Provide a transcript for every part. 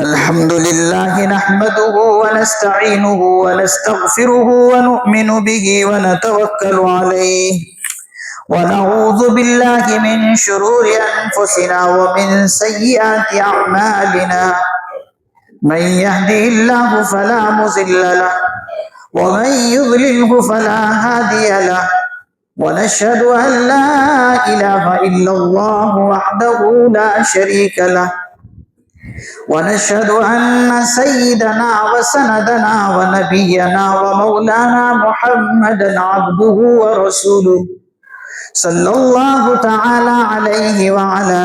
الحمد لله نحمده ونستعينه ونستغفره ونؤمن به ونتوكل عليه ونعوذ بالله من شرور أنفسنا ومن سيئات أعمالنا من يهده الله فلا مضل له ومن يضلله فلا هادي له ونشهد أن لا إله إلا الله وحده لا شريك له ونشهد أن سيدنا وسندنا ونبينا ومولانا محمدا عبده ورسوله صلى الله تعالى عليه وعلى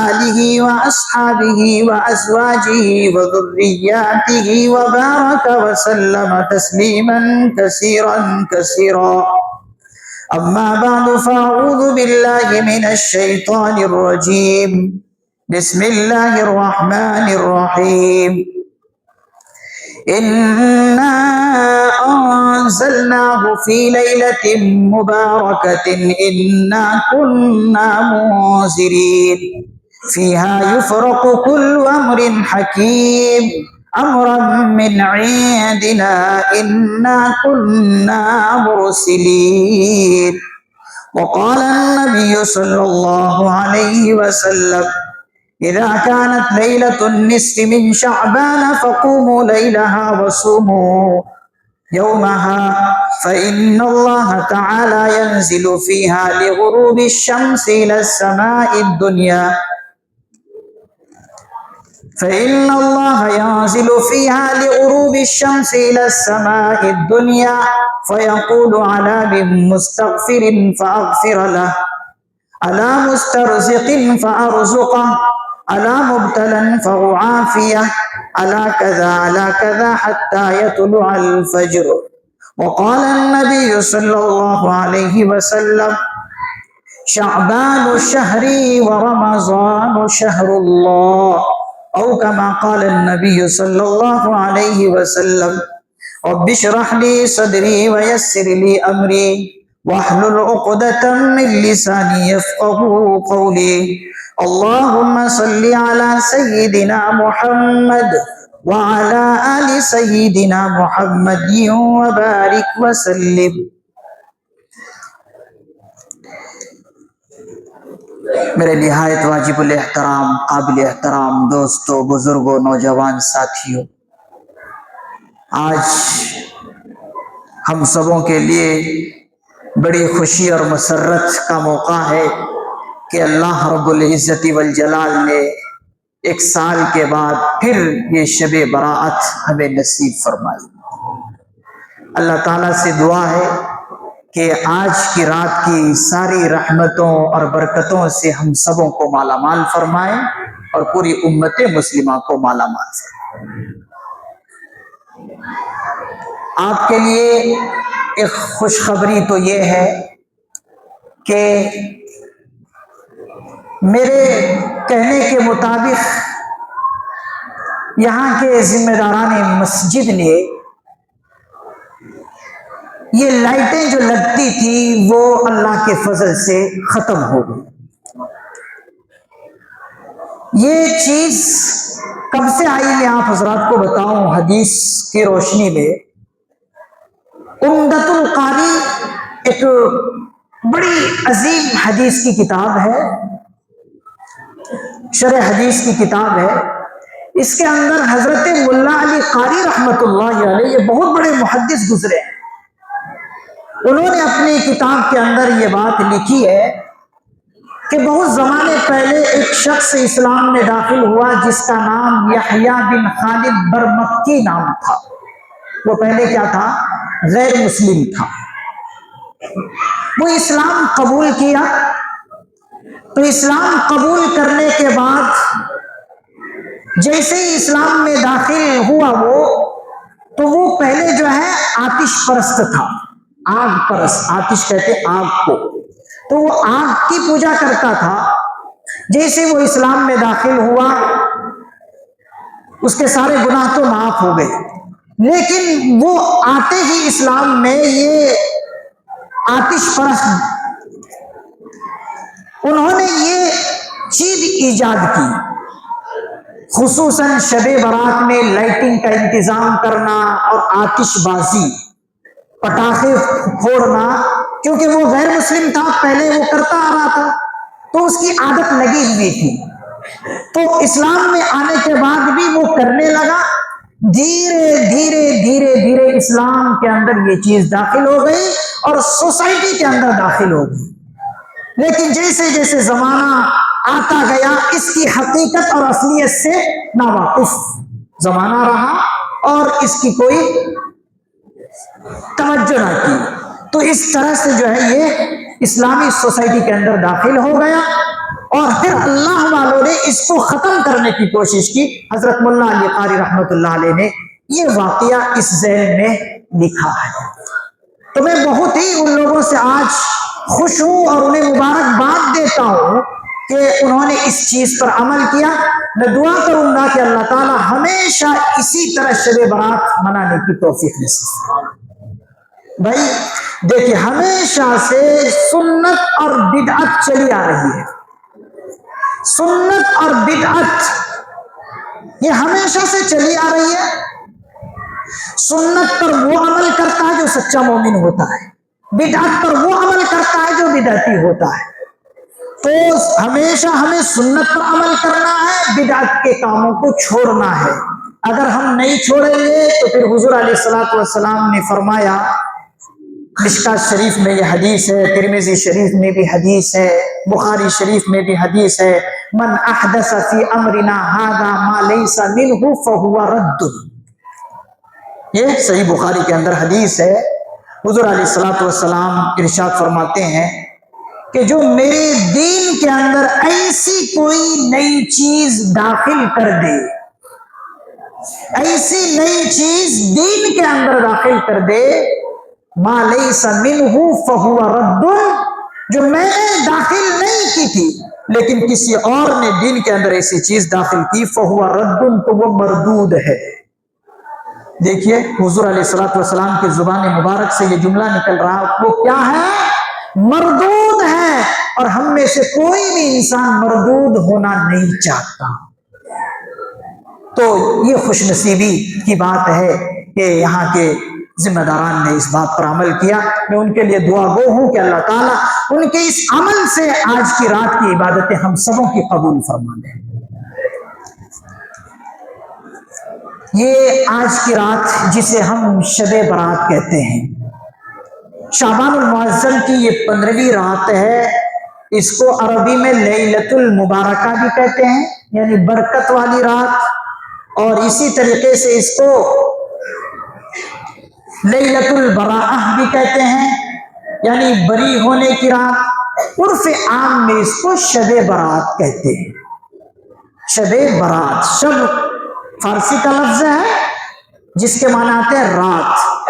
آله وأصحابه وأزواجه وذرياته وبارك وسلم تسليما كثيرا كثيرا. أما بعد فأعوذ بالله من الشيطان الرجيم. بسم الله الرحمن الرحيم. إنا أنزلناه في ليلة مباركة إنا كنا منذرين فيها يفرق كل أمر حكيم أمرا من عندنا إنا كنا مرسلين. وقال النبي صلى الله عليه وسلم إذا كانت ليلة النصف من شعبان فقوموا ليلها وصوموا يومها فإن الله تعالى ينزل فيها لغروب الشمس إلى السماء الدنيا فإن الله ينزل فيها لغروب الشمس إلى السماء الدنيا فيقول على من مستغفر فأغفر له على مسترزق فأرزقه على مبتلا فأعافيه على كذا حتى يطلع الفجر. وقال النبي صلى الله عليه وسلم شعبان شهري ورمضان شهر الله أو كما قال النبي صلى الله عليه وسلم رب اشرح لي صدري ويسر لي أمري واحلل عقدة من لساني يفقهوا قولي. اللهم صل على سيدنا محمد وعلى آل سيدنا محمد وبارك وسلم. میرے نہایت واجب الاحترام قابل احترام دوستوں، بزرگوں، نوجوان ساتھیوں، آج ہم سبوں کے لیے بڑی خوشی اور مسرت کا موقع ہے کہ اللہ رب العزت والجلال نے ایک سال کے بعد پھر یہ شب براءت ہمیں نصیب فرمائی. اللہ تعالیٰ سے دعا ہے کہ آج کی رات کی ساری رحمتوں اور برکتوں سے ہم سبوں کو مالا مال فرمائیں اور پوری امت مسلمہ کو مالا مال فرمائیں. آپ کے لیے ایک خوشخبری تو یہ ہے کہ میرے کہنے کے مطابق یہاں کے ذمہ داران مسجد نے یہ لائٹیں جو لگتی تھی وہ اللہ کے فضل سے ختم ہو گئی. یہ چیز کب سے آئی میں آپ حضرات کو بتاؤں. حدیث کی روشنی میں عمدۃ القاری ایک بڑی عظیم حدیث کی کتاب ہے، شرح حدیث کی کتاب ہے. اس کے اندر حضرت ملا علی قاری رحمۃ اللہ علیہ، یہ بہت بڑے محدث گزرے ہیں، انہوں نے اپنی کتاب کے اندر یہ بات لکھی ہے کہ بہت زمانے پہلے ایک شخص اسلام میں داخل ہوا جس کا نام یحییٰ بن خالد برمکی نام تھا. وہ پہلے کیا تھا؟ غیر مسلم تھا. وہ اسلام قبول کیا تو اسلام قبول کرنے کے بعد جیسے ہی اسلام میں داخل ہوا تو وہ پہلے جو ہے آتش پرست تھا. آگ پرست، آتش کہتے آگ کو، تو وہ آگ کی پوجا کرتا تھا. جیسے وہ اسلام میں داخل ہوا اس کے سارے گناہ تو معاف ہو گئے، لیکن وہ آتے ہی اسلام میں یہ آتش پرست انہوں نے یہ چیز ایجاد کی، خصوصاً شب برات میں لائٹنگ کا انتظام کرنا اور آتش بازی، پٹاخے پھوڑنا، کیونکہ وہ غیر مسلم تھا، پہلے وہ کرتا آ رہا تھا تو اس کی عادت لگی ہوئی تھی، تو اسلام میں آنے کے بعد بھی وہ کرنے لگا۔ دھیرے دھیرے دھیرے دھیرے اسلام کے اندر یہ چیز داخل ہو گئی اور سوسائٹی کے اندر داخل ہو گئی، لیکن جیسے جیسے زمانہ آتا گیا اس کی حقیقت اور اصلیت سے ناواقف زمانہ رہا اور اس کی کوئی توجہ نہ کی، تو اس طرح سے جو ہے یہ اسلامی سوسائٹی کے اندر داخل ہو گیا، اور پھر اللہ والوں نے اس کو ختم کرنے کی کوشش کی۔ حضرت مولانا علی قاری رحمۃ اللہ علیہ نے یہ واقعہ اس ذیل میں لکھا ہے۔ تو میں بہت ہی ان لوگوں سے آج خوش ہوں اور انہیں مبارکباد دیتا ہوں کہ انہوں نے اس چیز پر عمل کیا۔ میں دعا کروں گا کہ اللہ تعالی ہمیشہ اسی طرح شب برات منانے کی توفیق نصیب فرمائے۔ بھائی دیکھیں، ہمیشہ سے سنت اور بدعت چلی آ رہی ہے، سنت اور بدعت یہ ہمیشہ سے چلی آ رہی ہے۔ سنت پر وہ عمل کرتا ہے جو سچا مومن ہوتا ہے، بدعت پر وہ عمل کرتا ہے جو بدعتی ہوتا ہے۔ تو ہمیشہ ہمیں سنت پر عمل کرنا ہے، بدعت کے کاموں کو چھوڑنا ہے۔ اگر ہم نہیں چھوڑیں گے تو پھر حضور علیہ الصلوۃ والسلام نے فرمایا، مشکات شریف میں یہ حدیث ہے، ترمذی شریف میں بھی حدیث ہے، بخاری شریف میں بھی حدیث ہے، من احدث فی امرنا ھذا ما لیس منہ فہو رد۔ یہ صحیح بخاری کے اندر حدیث ہے۔ حضور علیہ الصلوۃ والسلام ارشاد فرماتے ہیں کہ جو میرے دین کے اندر ایسی کوئی نئی چیز داخل کر دے، ایسی نئی چیز دین کے اندر داخل کر دے، ما لیس منہ فہو رد، جو میں نے داخل نہیں کی تھی لیکن کسی اور نے دین کے اندر ایسی چیز داخل کی، فہو رد، تو وہ مردود ہے۔ دیکھیے حضور علیہ الصلوۃ والسلام کی زبان مبارک سے یہ جملہ نکل رہا، وہ کیا ہے؟ مردود ہے، اور ہم میں سے کوئی بھی انسان مردود ہونا نہیں چاہتا۔ تو یہ خوش نصیبی کی بات ہے کہ یہاں کے ذمہ داران نے اس بات پر عمل کیا۔ میں ان کے لیے دعا گو ہوں کہ اللہ تعالیٰ ان کے اس عمل سے آج کی رات کی عبادتیں ہم سبوں کی قبول فرما لیں۔ یہ آج کی رات جسے ہم شب برات کہتے ہیں، شعبان المعظم کی یہ 15ویں رات ہے، اس کو عربی میں لیلۃ المبارکہ بھی کہتے ہیں، یعنی برکت والی رات، اور اسی طریقے سے اس کو لیلۃ البراءہ بھی کہتے ہیں، یعنی بری ہونے کی رات۔ عرف عام میں اس کو شب برات کہتے ہیں۔ شب برات، شب فارسی کا لفظ ہے جس کے معنی آتے ہیں رات،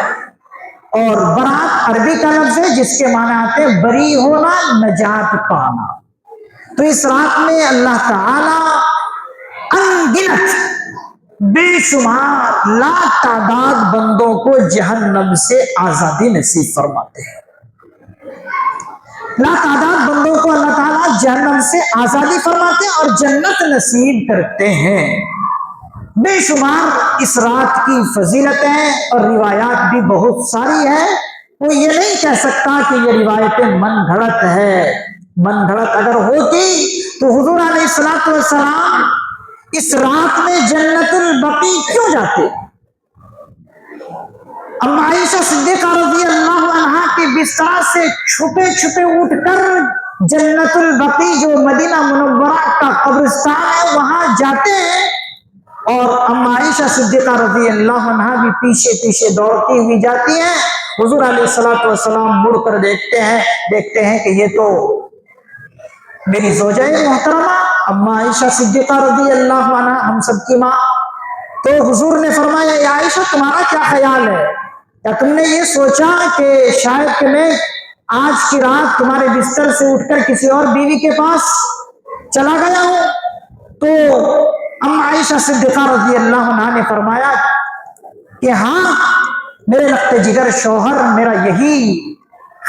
اور برات عربی کا لفظ ہے جس کے معنی آتے ہیں بری ہونا، نجات پانا۔ تو اس رات میں اللہ تعالی انگنت بے شمار لا تعداد بندوں کو جہنم سے آزادی نصیب فرماتے ہیں۔ لا تعداد بندوں کو اللہ تعالیٰ جہنم سے آزادی فرماتے ہیں اور جنت نصیب کرتے ہیں۔ بے شمار اس رات کی فضیلتیں اور روایات بھی بہت ساری ہیں، کوئی یہ نہیں کہہ سکتا کہ یہ روایتیں من گھڑت ہے۔ من گھڑت اگر ہوتی تو حضور علیہ الصلوۃ والسلام اس رات میں جنت البقیع کیوں جاتے؟ اما عائشہ صدیقہ رضی اللہ عنہا کے بستر سے چھپے چھپے اٹھ کر جنت البقیع جو مدینہ منورہ کا قبرستان ہے وہاں جاتے ہیں، اور اما عائشہ صدیقہ رضی اللہ عنہا بھی پیچھے پیچھے دوڑتی ہوئی جاتی ہیں۔ حضور علیہ الصلوۃ والسلام مڑ کر دیکھتے ہیں کہ یہ تو میری زوجہ محترمہ اما عائشہ صدیقہ رضی اللہ عنہا، ہم سب کی ماں۔ تو حضور نے فرمایا، یا عائشہ تمہارا کیا خیال ہے؟ کیا تم نے یہ سوچا کہ شاید کہ میں آج کی رات تمہارے بستر سے اٹھ کر کسی اور بیوی کے پاس چلا گیا ہوں؟ تو اما عائشہ صدیقہ رضی اللہ عنہا نے فرمایا کہ ہاں میرے لخت جگر شوہر، میرا یہی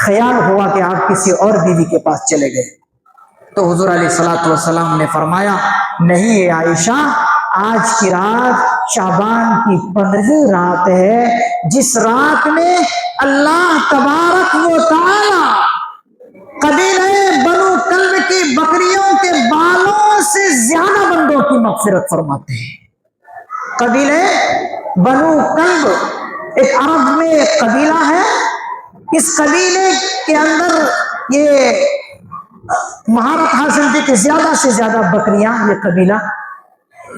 خیال ہوا کہ آپ کسی اور بیوی کے پاس چلے گئے۔ تو حضور علیہ الصلوۃ والسلام نے فرمایا نہیں عائشہ، آج کی رات شعبان کی 15ویں رات ہے، جس رات میں اللہ تبارک و تعالی قبیلہ بنو کلب کی بکریوں کے بالوں سے زیادہ بندوں کی مغفرت فرماتے ہیں۔ قبیلہ بنو کلب ایک عرب میں ایک قبیلہ ہے، اس قبیلے کے اندر یہ مہارت حاصل تھی کہ زیادہ سے زیادہ بکریاں یہ قبیلہ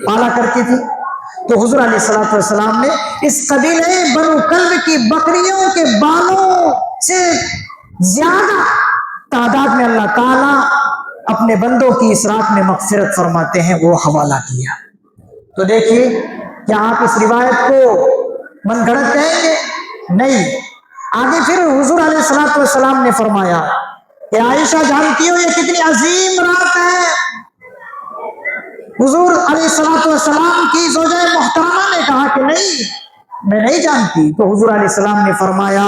پالا کرتی تھی۔ تو حضور علیہ الصلوۃ والسلام نے اس قبیلہ بنو کلب کی بکریوں کے بالوں سے زیادہ تعداد میں اللہ تعالیٰ اپنے بندوں کی اس رات میں مغفرت فرماتے ہیں، وہ حوالہ کیا۔ تو دیکھیے کیا آپ اس روایت کو من گھڑت کہیں گے؟ نہیں۔ آگے پھر حضور علیہ الصلوۃ والسلام نے فرمایا کہ عائشہ جانتی ہو یہ کتنی عظیم رات ہے؟ حضور علیہ الصلوۃ والسلام کی زوجہ محترمہ نے کہا کہ نہیں میں نہیں جانتی۔ تو حضور علیہ السلام نے فرمایا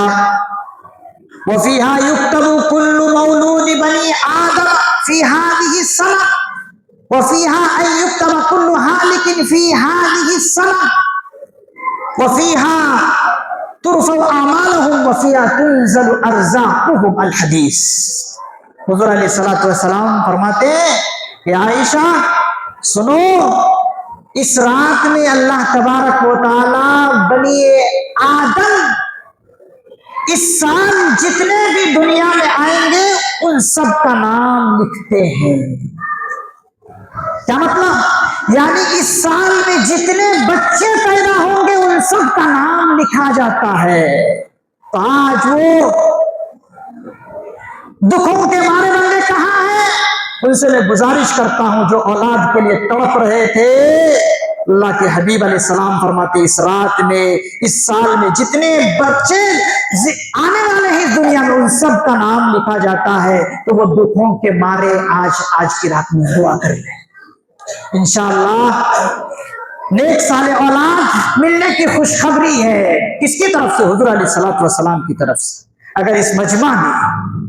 وَفِيهَا يُكْتَبُ كُلُّ مَوْلُودِ بَنِي آدَمَ فِي هَذِهِ السَّنَةِ وَفِيهَا أَن يُكْتَبَ كُلُّ هَالِكٍ فِي هَذِهِ السَّنَةِ وَفِيهَا تُرْفَعُ أَعْمَالُهُمْ وَفِيهَا تُنزَلُ أَرْزَاقُهُمْ الحدیث۔ حضور علیہ الصلوۃ والسلام فرماتے ہیں کہ عائشہ سنو، اس رات میں اللہ تبارک و تعالی بنی آدم اس سال جتنے بھی دنیا میں آئیں گے ان سب کا نام لکھتے ہیں۔ کیا مطلب؟ یعنی اس سال میں جتنے بچے پیدا ہوں گے ان سب کا نام لکھا جاتا ہے۔ تو آج وہ دکھوں کے مارے بندے کہاں ہیں؟ ان سے میں گزارش کرتا ہوں جو اولاد کے لیے تڑپ رہے تھے، اللہ کے حبیب علیہ السلام فرماتے اس رات میں اس سال میں جتنے بچے آنے والے ہیں اس دنیا میں ان سب کا نام لکھا جاتا ہے۔ تو وہ دکھوں کے مارے آج کی رات میں دعا کر لیں، انشاءاللہ نیک صالح اولاد ملنے کی خوشخبری ہے۔ کس کی طرف سے؟ حضور علیہ الصلوۃ والسلام کی طرف سے۔ اگر اس مجمع میں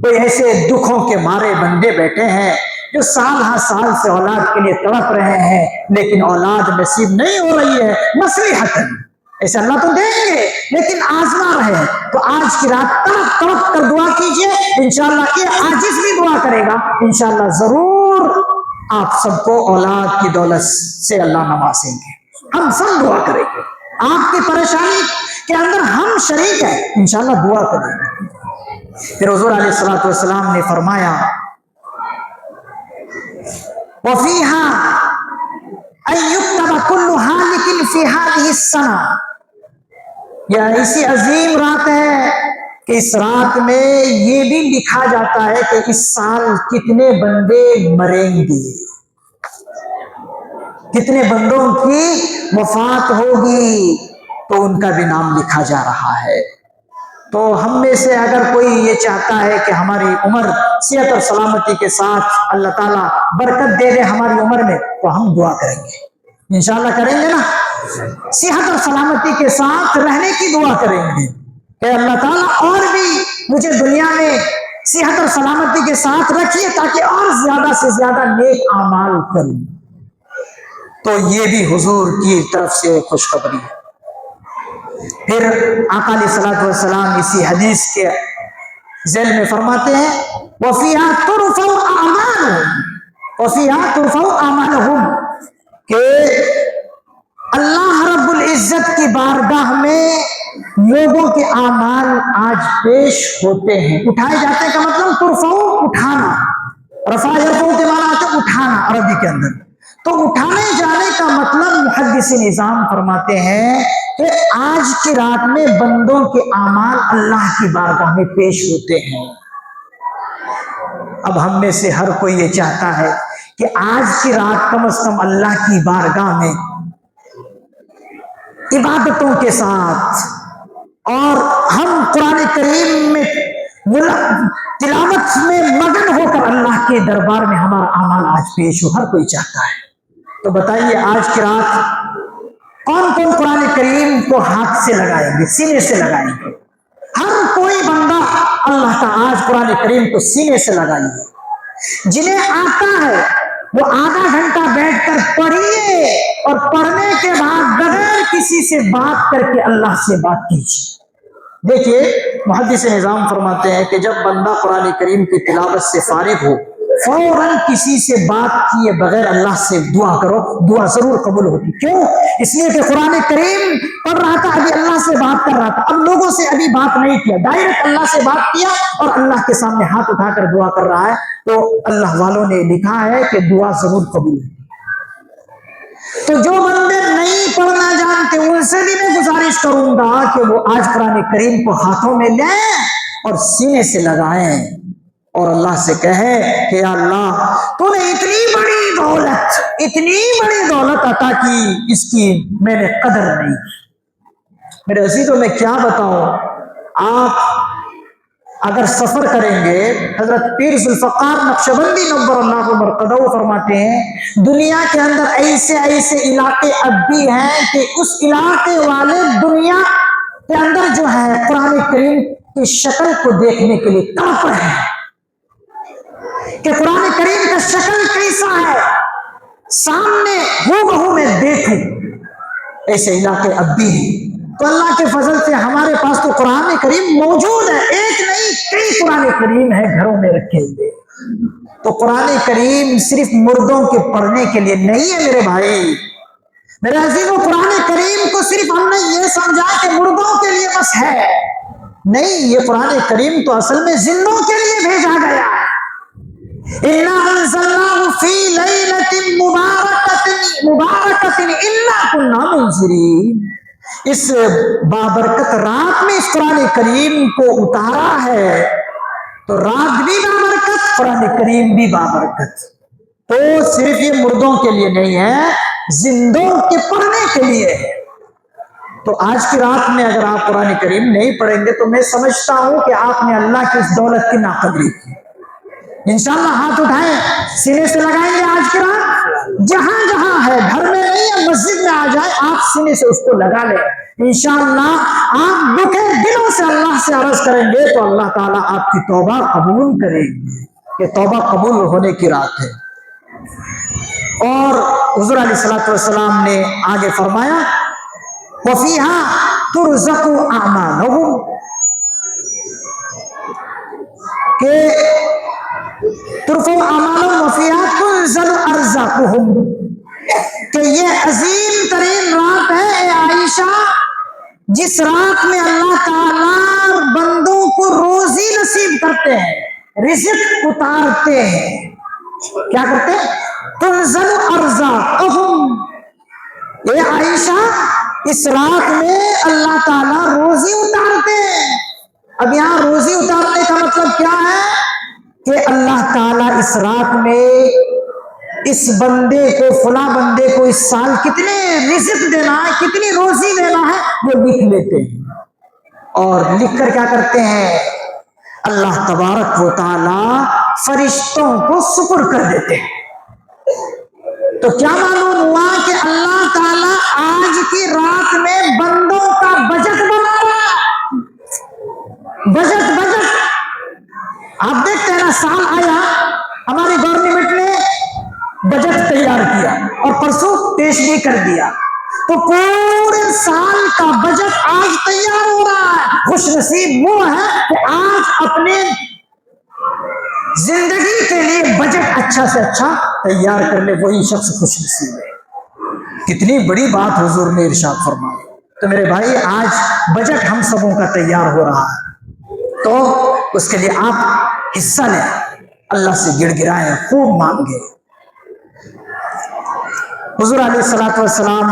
کوئی ایسے دکھوں کے مارے بندے بیٹھے ہیں جو سال ہر سال سے اولاد کے لیے تڑپ رہے ہیں لیکن اولاد نصیب نہیں ہو رہی ہے مصلحتاً، ایسے اللہ تو دیں گے لیکن آزما رہے، تو آج کی رات تڑپ تڑپ کر دعا کیجئے، انشاءاللہ یہ عاجز بھی دعا کرے گا، انشاءاللہ ضرور آپ سب کو اولاد کی دولت سے اللہ نوازیں گے۔ ہم سب دعا کریں گے، آپ کی پریشانی کے اندر ہم شریک ہیں، انشاءاللہ دعا کریں گے۔ پھر حضور علیہ الصلوۃ والسلام نے فرمایا وَفِيهَا أَن يُكْتَبَ كُلُّ هَالِكٍ فِي هَذِهِ السَّنَةِ، یہ ایسی عظیم رات ہے کہ اس رات میں یہ بھی لکھا جاتا ہے کہ اس سال کتنے بندے مریں گے، کتنے بندوں کی وفات ہوگی، تو ان کا بھی نام لکھا جا رہا ہے۔ تو ہم میں سے اگر کوئی یہ چاہتا ہے کہ ہماری عمر صحت اور سلامتی کے ساتھ اللہ تعالیٰ برکت دے دے ہماری عمر میں، تو ہم دعا کریں گے، انشاءاللہ کریں گے نا، صحت اور سلامتی کے ساتھ رہنے کی دعا کریں گے کہ اللہ تعالیٰ اور بھی مجھے دنیا میں صحت اور سلامتی کے ساتھ رکھیے تاکہ اور زیادہ سے زیادہ نیک اعمال کروں۔ تو یہ بھی حضور کی طرف سے خوشخبری ہے۔ پھر آقا علیہ الصلوۃ والسلام اسی حدیث کے ذیل میں فرماتے ہیں وَفِيهَا تُرْفَعُ أَعْمَالُهُمْ وَفِيهَا تُرْفَعُ أَعْمَالُهُمْ کہ اللہ رب العزت کی بارگاہ میں لوگوں کے اعمال آج پیش ہوتے ہیں، اٹھائے جاتے ہیں۔ کا مطلب ترفعو اٹھانا، رفع یرفعو کے معنی آتے اٹھانا عربی کے اندر، تو اٹھانے جانے کا مطلب محدث نظام فرماتے ہیں کہ آج کی رات میں بندوں کے اعمال اللہ کی بارگاہ میں پیش ہوتے ہیں۔ اب ہم میں سے ہر کوئی یہ چاہتا ہے کہ آج کی رات کم از کم اللہ کی بارگاہ میں عبادتوں کے ساتھ، اور ہم قرآن کریم میں تلاوت میں مگن ہو کر اللہ کے دربار میں ہمارا اعمال آج پیش ہو، ہر کوئی چاہتا ہے۔ تو بتائیے آج کی رات کون کون قرآن کریم کو ہاتھ سے لگائیں گے، سینے سے لگائیں گے؟ ہر کوئی بندہ اللہ کا آج قرآن کریم کو سینے سے لگائیے، جنہیں آتا ہے وہ آدھا گھنٹہ بیٹھ کر پڑھیے اور پڑھنے کے بعد بغیر کسی سے بات کر کے اللہ سے بات کیجیے۔ دیکھیے محدث نظام فرماتے ہیں کہ جب بندہ قرآن کریم کی تلاوت سے فارغ ہو فوراً کسی سے بات کیے بغیر اللہ سے دعا کرو، دعا ضرور قبول ہوتی۔ کیوں؟ اس لیے کہ قرآن کریم پڑھ رہا تھا، ابھی اللہ سے بات کر رہا تھا، اب لوگوں سے ابھی بات نہیں کیا، ڈائریکٹ اللہ سے بات کیا اور اللہ کے سامنے ہاتھ اٹھا کر دعا کر رہا ہے، تو اللہ والوں نے لکھا ہے کہ دعا ضرور قبول ہے۔ تو جو بندے نہیں پڑھنا جانتے ان سے بھی میں گزارش کروں گا کہ وہ آج قرآن کریم کو ہاتھوں میں لیں اور سینے سے لگائیں اور اللہ سے کہیں کہ یا اللہ تو نے اتنی بڑی دولت عطا کی، اس کی میں نے قدر نہیں کی۔ میرے عزیزوں میں کیا بتاؤں، آپ اگر سفر کریں گے، حضرت پیر ذوالفقار نقشبندی نور اللہ مرقدہ فرماتے ہیں دنیا کے اندر ایسے ایسے علاقے اب بھی ہیں کہ اس علاقے والے دنیا کے اندر جو ہے قرآن کریم کی شکل کو دیکھنے کے لیے تڑپ رہے ہیں کہ قرآن کریم کا شکل کیسا ہے، سامنے ہو بہو میں دیکھوں، ایسے علاقے اب بھی ہیں۔ تو اللہ کے فضل سے ہمارے پاس تو قرآن کریم موجود ہے، ایک نہیں کئی قرآن کریم ہے گھروں میں رکھے ہوئے۔ تو قرآن کریم صرف مردوں کے پڑھنے کے لیے نہیں ہے میرے بھائی، میرے عزیزوں، قرآن کریم کو صرف ہم نے یہ سمجھا کہ مردوں کے لیے بس ہے، نہیں، یہ قرآن کریم تو اصل میں زندوں کے لیے بھیجا گیا ہے۔ اِنَّا أَنزَلْنَاهُ فِي لَيْلَةٍ مُبَارَكَةٍ إِنَّا كُنَّا مُنذِرِينَ، اس بابرکت رات میں اس قرآن کریم کو اتارا ہے، تو رات بھی بابرکت، قرآن کریم بھی بابرکت۔ تو صرف یہ مردوں کے لیے نہیں ہے، زندوں کے پڑھنے کے لیے ہے۔ تو آج کی رات میں اگر آپ قرآن کریم نہیں پڑھیں گے تو میں سمجھتا ہوں کہ آپ نے اللہ کی اس دولت کی ناقدری کی۔ انشاءاللہ ہاتھ اٹھائیں، سینے سے لگائیں گے آج کی رات، جہاں جہاں ہے، گھر میں نہیں ہے، مسجد میں آ جائے، آپ سینے سے اس کو لگا لیں۔ انشاءاللہ آپ دکھے دلوں سے اللہ سے عرض کریں گے تو اللہ تعالیٰ آپ کی توبہ قبول کرے گی، کہ توبہ قبول ہونے کی رات ہے۔ اور حضور علیہ الصلوۃ والسلام نے آگے فرمایا وَفِيهَا تُرْزَقُ أَعْمَالُهُمْ، کہ ترفع اعمالهم وفيها تنزل ارزاقهم، کہ یہ عظیم ترین رات ہے اے عائشہ جس رات میں اللہ تعالیٰ بندوں کو روزی نصیب کرتے ہیں، رزق اتارتے ہیں۔ کیا کرتے ہیں؟ تنزل ارزاقهم، اے عائشہ اس رات میں اللہ تعالیٰ روزی اتارتے ہیں۔ اب یہاں روزی اتارنے کا مطلب کیا ہے کہ اللہ تعالیٰ اس رات میں اس بندے کو، فلاں بندے کو اس سال کتنے رزق دینا ہے، کتنی روزی دینا ہے، وہ لکھ لیتے ہیں، اور لکھ کر کیا کرتے ہیں، اللہ تبارک و تعالیٰ فرشتوں کو سپرد کر دیتے ہیں۔ تو کیا معلوم ہوا کہ اللہ تعالیٰ آج کی رات میں بندوں کا بجٹ بنا رہا ہے۔ بجٹ آپ دیکھتے ہیں نا، سال آیا، ہماری گورنمنٹ نے بجٹ تیار کیا اور پرسوں پیش بھی کر دیا، تو پورے سال کا بجٹ آج تیار ہو رہا ہے۔ خوش نصیب وہ ہے کہ آج اپنے زندگی کے لیے بجٹ اچھا سے اچھا تیار کر لے، وہی شخص خوش نصیب ہے۔ کتنی بڑی بات حضور نے ارشاد فرمائی۔ تو میرے بھائی آج بجٹ ہم سبوں کا تیار ہو رہا ہے، تو اس کے لیے آپ حصہ لیں، اللہ سے گڑ گڑائیں، خوب مانگے۔ حضور علیہ الصلوۃ والسلام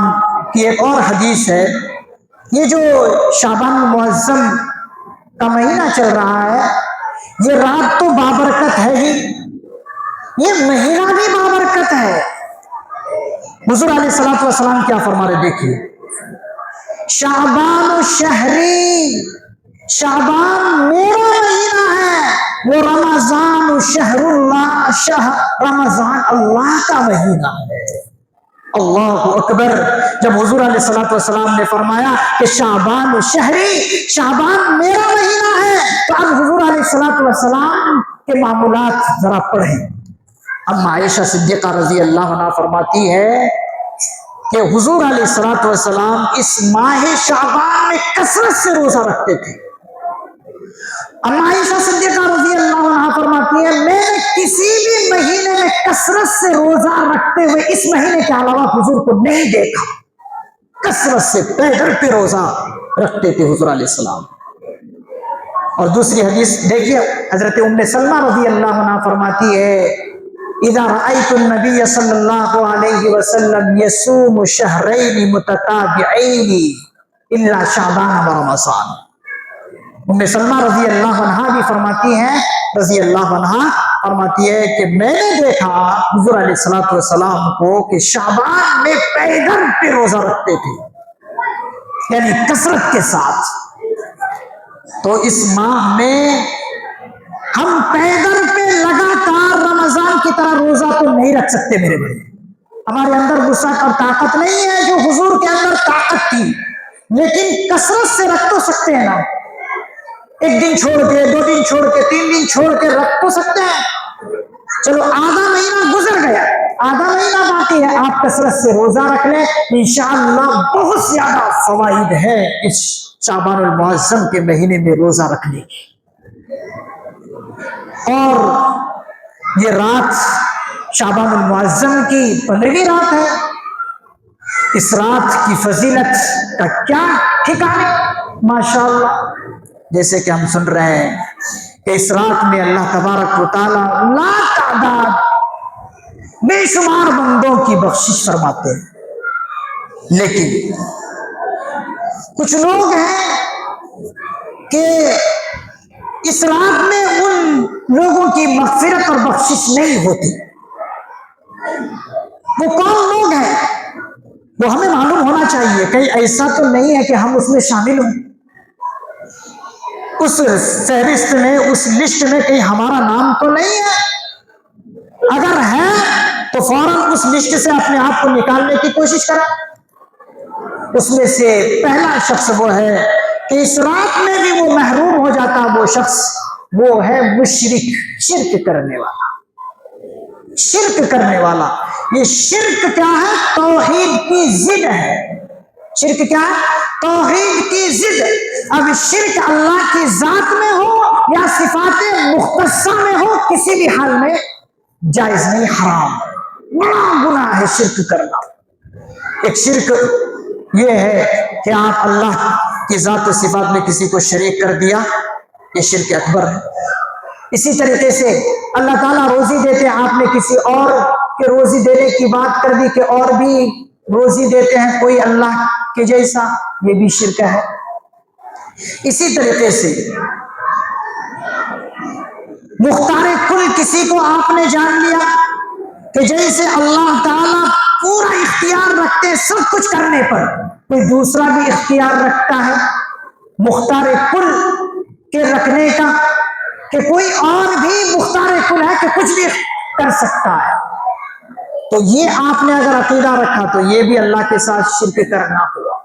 کی ایک اور حدیث ہے، یہ جو شعبان معظم کا مہینہ چل رہا ہے، یہ رات تو بابرکت ہے ہی، یہ مہینہ بھی بابرکت ہے۔ حضور علیہ الصلوۃ والسلام کیا فرما رہے دیکھیے، شعبان شہری، شعبان میرا مہینہ ہے، وہ رمضان شہر اللہ، رمضان اللہ کا مہینہ ہے۔ اللہ اکبر! جب حضور علیہ الصلوۃ والسلام نے فرمایا کہ شعبان شہری، شعبان میرا مہینہ ہے، تو اب حضور علیہ الصلوۃ والسلام کے معمولات ذرا پڑھیں۔ اما عائشہ صدیقہ رضی اللہ عنہ فرماتی ہے کہ حضور علیہ الصلوۃ والسلام اس ماہ شعبان میں کثرت سے روزہ رکھتے تھے۔ اما عائشہ صدیقہ رضی اللہ عنہ فرماتی ہے میں نے کسی بھی مہینے میں کثرت سے روزہ رکھتے ہوئے اس مہینے کے علاوہ حضور کو نہیں دیکھا۔ کثرت سے پیدل پہ روزہ رکھتے تھے حضور علیہ السلام۔ اور دوسری حدیث دیکھیے، حضرت ام سلمہ رضی اللہ عنہ فرماتی ہے اذا رأيت النبي صلی اللہ علیہ وسلم يصوم شهرين متتابعين الا شعبان ورمضان۔ ام سلمہ رضی اللہ عنہ بھی فرماتی ہیں، رضی اللہ عنہ فرماتی ہے کہ میں نے دیکھا حضور علیہ الصلوۃ والسلام کو کہ شعبان میں پیدل پہ روزہ رکھتے تھے، یعنی کثرت کے ساتھ۔ تو اس ماہ میں ہم پیدل پہ لگاتار رمضان کی طرح روزہ تو نہیں رکھ سکتے میرے بھائی، ہمارے اندر وسعت اور طاقت نہیں ہے جو حضور کے اندر طاقت تھی، لیکن کثرت سے رکھ تو سکتے ہیں نا، ایک دن چھوڑ کے، 2 دن چھوڑ کے، 3 دن چھوڑ کے رکھ تو سکتے ہیں۔ چلو آدھا مہینہ گزر گیا، آدھا مہینہ باقی ہے، آپ کثرت سے روزہ رکھ لیں، انشاءاللہ بہت زیادہ فوائد ہے اس شعبان المعظم کے مہینے میں روزہ رکھنے کی۔ اور یہ رات شعبان المعظم کی 15ویں رات ہے، اس رات کی فضیلت کا کیا ٹھکانے ماشاءاللہ، جیسے کہ ہم سن رہے ہیں کہ اس رات میں اللہ تبارک و تعالی لا تعداد بے شمار بندوں کی بخشش فرماتے ہیں، لیکن کچھ لوگ ہیں کہ اس رات میں ان لوگوں کی مغفرت اور بخشش نہیں ہوتی۔ وہ کون لوگ ہیں وہ ہمیں معلوم ہونا چاہیے، کہیں ایسا تو نہیں ہے کہ ہم اس میں شامل ہوں، اس فہرست میں، اس لسٹ میں کہیں ہمارا نام تو نہیں ہے؟ اگر ہے تو فوراً اس لسٹ سے اپنے آپ کو نکالنے کی کوشش کریں۔ اس میں سے پہلا شخص وہ ہے کہ اس رات میں بھی وہ محروم ہو جاتا، وہ شخص وہ ہے مشرک، شرک کرنے والا۔ شرک کرنے والا، یہ شرک کیا ہے؟ توحید کی ضد ہے۔ شرک کیا ہے؟ توحید کی ضد۔ اب شرک اللہ کی ذات میں ہو یا صفات مختصہ میں ہو، کسی بھی حال میں جائز نہیں، حرام، بڑا گناہ ہے شرک کرنا۔ ایک شرک یہ ہے کہ آپ اللہ کی ذات و صفات میں کسی کو شریک کر دیا، یہ شرک اکبر ہے۔ اسی طریقے سے اللہ تعالیٰ روزی دیتے ہیں، آپ نے کسی اور کے روزی دینے کی بات کر دی کہ اور بھی روزی دیتے ہیں کوئی اللہ کے جیسا، یہ بھی شرک ہے۔ اسی طریقے سے مختار کل کسی کو آپ نے جان لیا کہ جیسے اللہ تعالیٰ پورا اختیار رکھتے سب کچھ کرنے پر، کوئی دوسرا بھی اختیار رکھتا ہے مختار کل کے رکھنے کا، کہ کوئی اور بھی مختار کل ہے کہ کچھ بھی کر سکتا ہے، تو یہ آپ نے اگر عقیدہ رکھا تو یہ بھی اللہ کے ساتھ شرک کرنا ہوا۔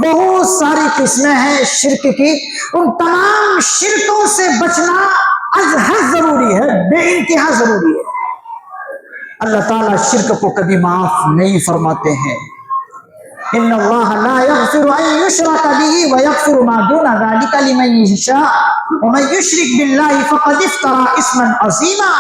بہت ساری قسمیں ہیں شرک کی، ان تمام شرکوں سے بچنا از حد ضروری ہے، بے انتہا ضروری ہے۔ اللہ تعالیٰ شرک کو کبھی معاف نہیں فرماتے ہیں۔ ان اللہ لا یغفر ان یشرک به ویغفر ما دون ذلک لمن یشاء ومن یشرک باللہ فقد افترى اثما عظیما،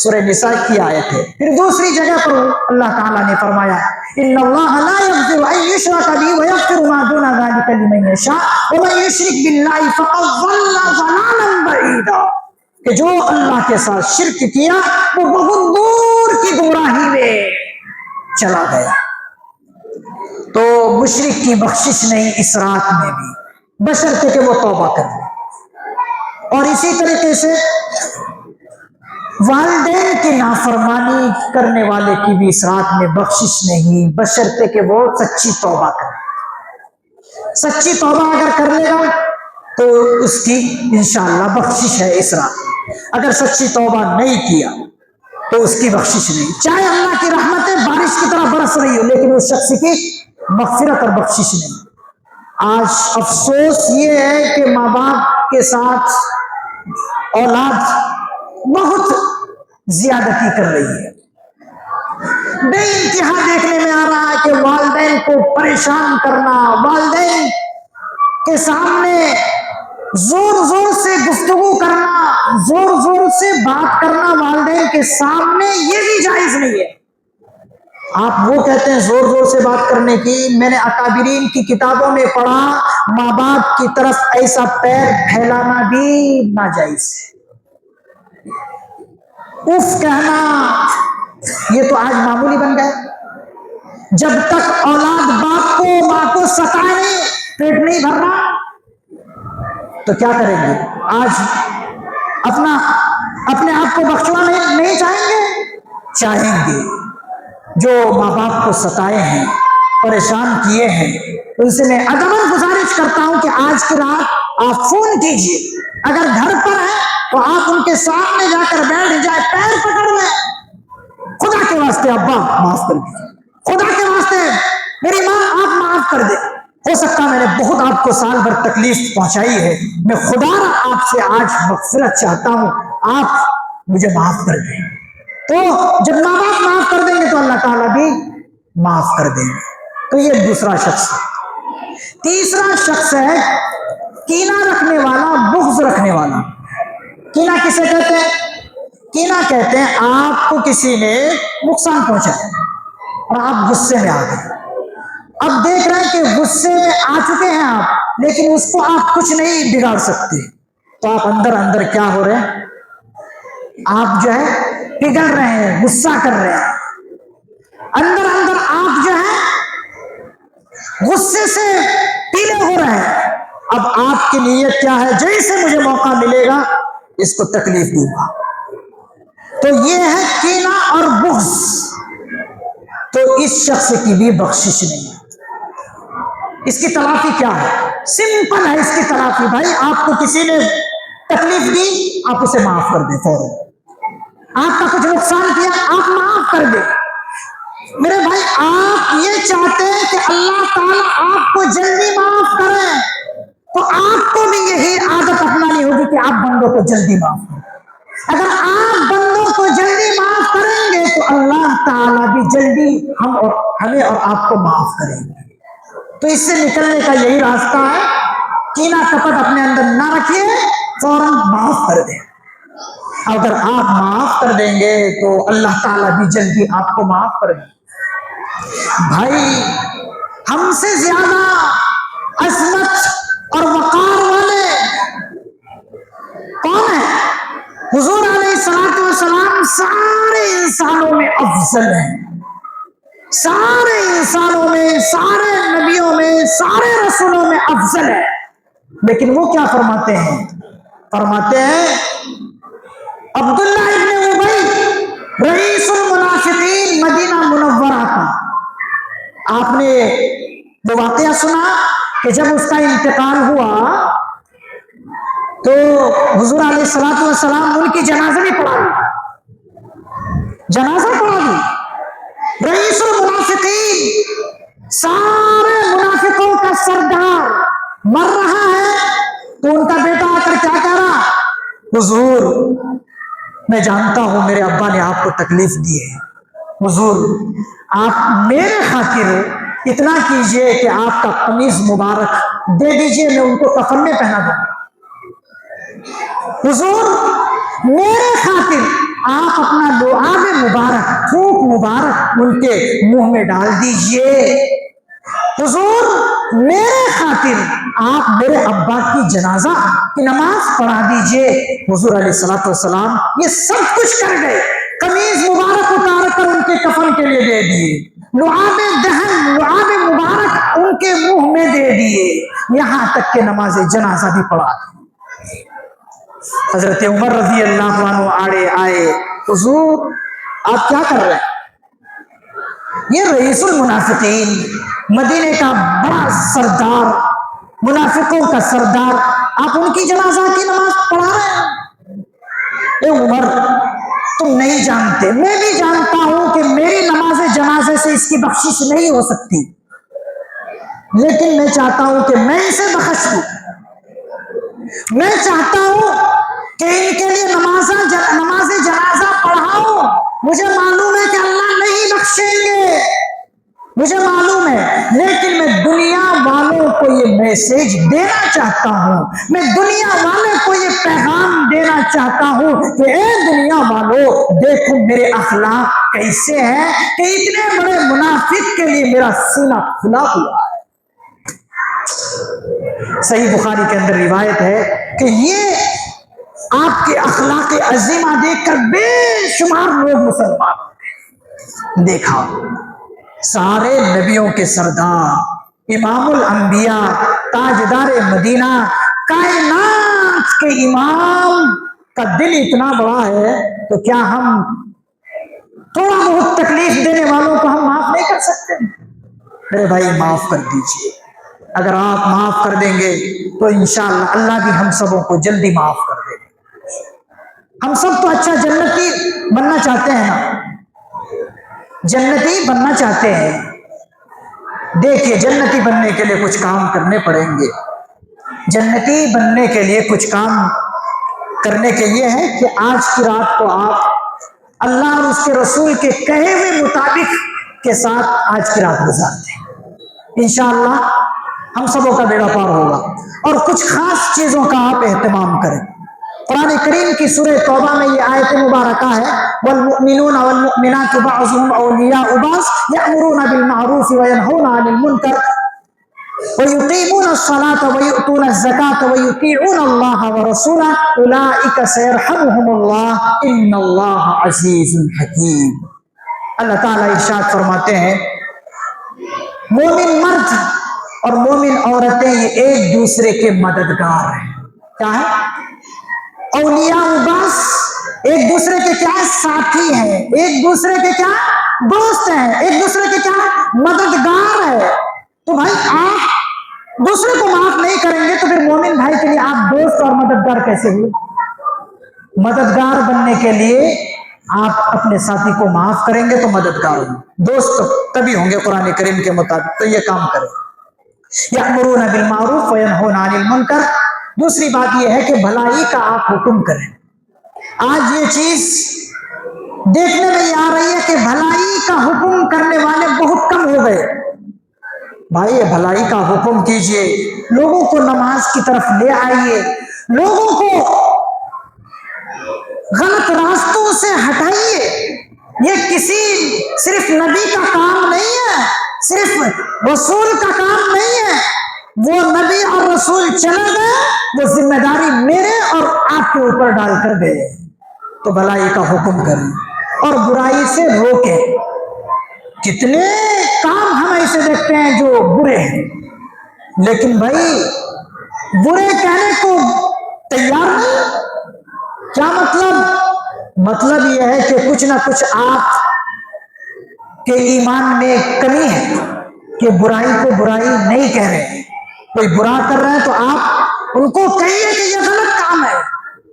سورہ نساء کی آیت ہے۔ پھر دوسری جگہ پر اللہ تعالیٰ نے فرمایا ان اللہ لا یغفر ان یشرک به ویغفر ما دون ذلک لمن یشاء ومن یشرک باللہ فقد ضل ضلالا بعیدا، کہ جو اللہ کے ساتھ شرک کیا وہ بہت دور کی گمراہی میں چلا گیا۔ تو مشرک کی بخشش نہیں اس رات میں بھی، بشرطے کہ وہ توبہ کر لے۔ اور اسی طریقے سے والدین کی نافرمانی کرنے والے کی بھی اس رات میں بخشش نہیں، بشرطے کہ وہ سچی توبہ کرے۔ سچی توبہ اگر کر لے گا تو اس کی انشاءاللہ بخشش ہے اس رات میں۔ اگر سچی توبہ نہیں کیا تو اس کی بخشش نہیں، چاہے اللہ کی رحمتیں بارش کی طرح برس رہی ہو، لیکن اس شخص کی مغفرت اور بخشش نہیں۔ آج افسوس یہ ہے کہ ماں باپ کے ساتھ اولاد بہت زیادتی کر رہی ہے. بے انتہا دیکھنے میں آ رہا ہے کہ والدین کو پریشان کرنا، والدین کے سامنے زور زور سے گفتگو کرنا، زور زور سے بات کرنا والدین کے سامنے، یہ بھی جائز نہیں ہے. آپ وہ کہتے ہیں زور زور سے بات کرنے کی، میں نے اکابرین کی کتابوں میں پڑھا ماں باپ کی طرف ایسا پیر پھیلانا بھی ناجائز ہے. اف کہنا یہ تو آج معمولی بن گئے. جب تک اولاد باپ کو ماں کو ستائے پیٹ نہیں بھرنا تو کیا کریں گے؟ آج اپنے آپ کو بخشوانا نہیں چاہیں گے. جو ماں باپ کو ستائے ہیں، پریشان کیے ہیں، ان سے میں ادباً گزارش کرتا ہوں کہ آج کی رات آپ فون کیجئے. اگر گھر پر ہے تو آپ ان کے سامنے جا کر بیٹھ جائے، پیر پکڑ لیں. خدا کے واسطے ابا معاف کر دیجیے، خدا کے واسطے میری ماں آپ معاف کر دے. ہو سکتا میں نے بہت آپ کو سال بھر تکلیف پہنچائی ہے، میں خدا را آپ سے آج مغفرت چاہتا ہوں، آپ مجھے معاف کر دیں. تو جب ماں باپ معاف کر دیں گے تو اللہ تعالیٰ بھی معاف کر دیں گے. تو یہ دوسرا شخص ہے. تیسرا شخص ہے کینہ رکھنے والا، بغض رکھنے والا. کینہ کسے کہتے ہیں؟ کینہ کہتے ہیں آپ کو کسی نے نقصان پہنچایا اور آپ غصے میں آ گئے. اب دیکھ رہے ہیں کہ غصے میں آ چکے ہیں آپ، لیکن اس کو آپ کچھ نہیں بگاڑ سکتے. تو آپ اندر اندر کیا ہو رہے ہیں؟ آپ جو ہے پگھل رہے ہیں، غصہ کر رہے ہیں. اندر اندر آپ جو ہے غصے سے پیلے ہو رہے ہیں. اب آپ کی نیت کیا ہے؟ جیسے مجھے موقع ملے گا اس کو تکلیف دوں گا. تو یہ ہے کینہ اور بغض. تو اس شخص کی بھی بخشش نہیں ہے. اس کی تلافی کیا ہے؟ سمپل ہے اس کی تلافی. بھائی آپ کو کسی نے تکلیف دی، آپ اسے معاف کر دیں. فوراً آپ کا کچھ نقصان کیا، آپ معاف کر دیں. میرے بھائی آپ یہ چاہتے ہیں کہ اللہ تعالیٰ آپ کو جلدی معاف کرے، تو آپ کو بھی یہی عادت اپنانی ہوگی کہ آپ بندوں کو جلدی معاف کریں. اگر آپ بندوں کو جلدی معاف کریں گے تو اللہ تعالیٰ بھی جلدی ہمیں اور آپ کو معاف کریں گے. تو اس سے نکلنے کا یہی راستہ ہے، کینہ کپٹ اپنے اندر نہ رکھیے، فوراً معاف کر دیں. اگر آپ معاف کر دیں گے تو اللہ تعالیٰ بھی جلدی آپ کو معاف کرے. بھائی ہم سے زیادہ عظمت اور وقار والے کون ہیں؟ حضور علیہ الصلوۃ والسلام سارے انسانوں میں افضل ہیں. سارے انسانوں میں، سارے نبیوں میں، سارے رسولوں میں افضل ہے. لیکن وہ کیا فرماتے ہیں؟ فرماتے ہیں عبداللہ ابن ابی رئیس المنافقین مدینہ منورہ کا. آپ نے وہ واقعہ سنا کہ جب اس کا انتقال ہوا تو حضور علیہ الصلوۃ والسلام ان کی جنازہ بھی پڑھا دی. رئیس المنافقین، سارے منافقوں کا سردار مر رہا ہے تو ان کا بیٹا آ کر کیا کہہ رہا؟ حضور میں جانتا ہوں میرے ابا نے آپ کو تکلیف دی ہے، حضور آپ میرے خاطر اتنا کیجئے کہ آپ کا قمیص مبارک دے دیجئے، میں ان کو کفن میں پہنا دوں. حضور میرے خاطر آپ اپنا لعاب مبارک، تھوک مبارک ان کے منہ میں ڈال دیجئے. حضور میرے خاطر آپ میرے ابا کی جنازہ کی نماز پڑھا دیجئے. حضور علیہ الصلوۃ والسلام یہ سب کچھ کر گئے، قمیص مبارک اتار کر ان کے کفن کے لیے دے دیے، لعاب دہن، لعاب مبارک ان کے منہ میں دے دیے، یہاں تک کہ نماز جنازہ بھی پڑھا. حضرت عمر رضی اللہ عنہ آڑے آئے، حضور آپ کیا کر رہے ہیں؟ یہ رئیس المنافقین، مدینے کا بڑا سردار، منافقوں کا سردار، آپ ان کی جنازہ کی نماز پڑھا رہے ہیں. اے عمر تم نہیں جانتے، میں بھی جانتا ہوں کہ میری نماز جنازے سے اس کی بخشش نہیں ہو سکتی، لیکن میں چاہتا ہوں کہ میں اسے بخش دوں. میں چاہتا ہوں کہ ان کے لیے نماز جنازہ پڑھاؤں میسج دینا چاہتا ہوں، میں دنیا والے کو یہ پیغام دینا چاہتا ہوں کہ اے دنیا والو، دیکھو میرے اخلاق کیسے ہیں کہ اتنے بڑے منافق کے لیے میرا سینہ کھلا ہوا ہے۔ صحیح بخاری کے اندر روایت ہے کہ یہ آپ کے اخلاق عظیمہ دیکھ کر بے شمار لوگ مسلمان دیکھا، سارے نبیوں کے سردار، امام الانبیاء، تاجدار مدینہ، کائنات کے امام کا دل اتنا بڑا ہے تو کیا ہم تھوڑا بہت تکلیف دینے والوں کو ہم معاف نہیں کر سکتے؟ میرے بھائی معاف کر دیجئے، اگر آپ معاف کر دیں گے تو انشاءاللہ اللہ بھی ہم سبوں کو جلدی معاف کر دے گا۔ ہم سب تو اچھا جنتی بننا چاہتے ہیں نا، جنتی بننا چاہتے ہیں۔ دیکھیے جنتی بننے کے لیے کچھ کام کرنے پڑیں گے، جنتی بننے کے لیے کچھ کام کرنے کے یہ ہے کہ آج کی رات کو آپ اللہ اور اس کے رسول کے کہے ہوئے مطابق کے ساتھ آج کی رات گزار دیں، انشاءاللہ ہم سبوں کا بیڑا پار ہوگا۔ اور کچھ خاص چیزوں کا آپ اہتمام کریں۔ قرآن کریم کی سورہ توبہ میں یہ آیت مبارکہ ہے، والمؤمنون والمؤمنات بعضهم اولیاء بعض یأمرون بالمعروف وینہون عن المنکر ویقیمون الصلاة ویؤتون الزکاة ویطیعون اللہ ورسولہ اولئک سیرحمهم اللہ ان اللہ عزیز حکیم۔ اللہ تعالیٰ ارشاد فرماتے ہیں مومن مرد اور مومن عورتیں یہ ایک دوسرے کے مددگار ہیں۔ کیا ہے؟ اولیاء بعض، ایک دوسرے کے کیا ساتھی ہیں، ایک دوسرے کے کیا دوست ہیں، ایک دوسرے کے کیا مددگار ہے۔ تو بھائی آپ دوسرے کو معاف نہیں کریں گے تو پھر مومن بھائی کے لیے آپ دوست اور مددگار کیسے ہوئے؟ مددگار بننے کے لیے آپ اپنے ساتھی کو معاف کریں گے تو مددگار ہوں گے، دوست تبھی ہوں گے قرآن کریم کے مطابق۔ تو یہ کام کریں، یأمرون بالمعروف وینہون عن المنکر۔ دوسری بات یہ ہے کہ بھلائی کا آپ حکم کریں۔ آج یہ چیز دیکھنے میں یہ آ رہی ہے کہ بھلائی کا حکم کرنے والے بہت کم ہو گئے۔ بھائی یہ بھلائی کا حکم کیجئے، لوگوں کو نماز کی طرف لے آئیے، لوگوں کو غلط راستوں سے ہٹائیے۔ یہ کسی صرف نبی کا کام نہیں ہے، صرف رسول کا کام نہیں ہے۔ وہ نبی اور رسول چلے گئے، وہ ذمہ داری میرے اور آپ کے اوپر ڈال کر گئے۔ تو بھلائی کا حکم کریں اور برائی سے روکیں۔ کتنے کام ہم ایسے دیکھتے ہیں جو برے ہیں، لیکن بھائی برے کہنے کو تیار نہیں۔ کیا مطلب؟ مطلب یہ ہے کہ کچھ نہ کچھ آپ کے ایمان میں کمی ہے کہ برائی کو برائی نہیں کہہ رہے۔ کوئی برا کر رہے ہیں تو آپ ان کو کہیے کہ یہ غلط کام ہے۔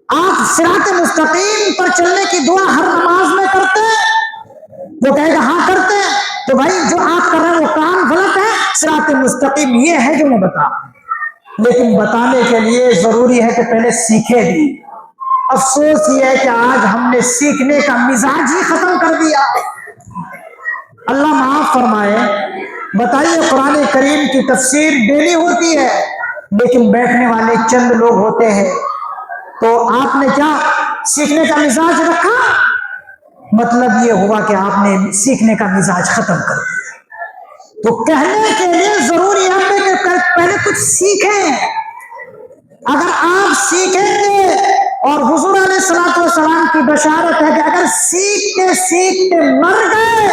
آپ صراط مستقیم پر چلنے کی دعا ہر نماز میں کرتے ہیں، وہ کہے گا ہاں کرتے ہیں، تو بھائی جو آپ کر رہے ہیں وہ کام غلط ہے۔ صراط مستقیم یہ ہے جو میں بتا رہا ہوں، لیکن بتانے کے لیے ضروری ہے کہ پہلے سیکھے بھی۔ افسوس یہ ہے کہ آج ہم نے سیکھنے کا مزاج ہی ختم کر دیا۔ اللہ معاف فرمائے۔ بتائیے قرآن کریم کی تفسیر ڈیلی ہوتی ہے لیکن بیٹھنے والے چند لوگ ہوتے ہیں، تو آپ نے کیا سیکھنے کا مزاج رکھا؟ مطلب یہ ہوا کہ آپ نے سیکھنے کا مزاج ختم کر دیا۔ تو کہنے کے لیے ضروری ہے کہ پہلے کچھ سیکھیں۔ اگر آپ سیکھیں گے، اور حضور علیہ الصلوۃ والسلام کی بشارت ہے کہ اگر سیکھتے سیکھتے مر گئے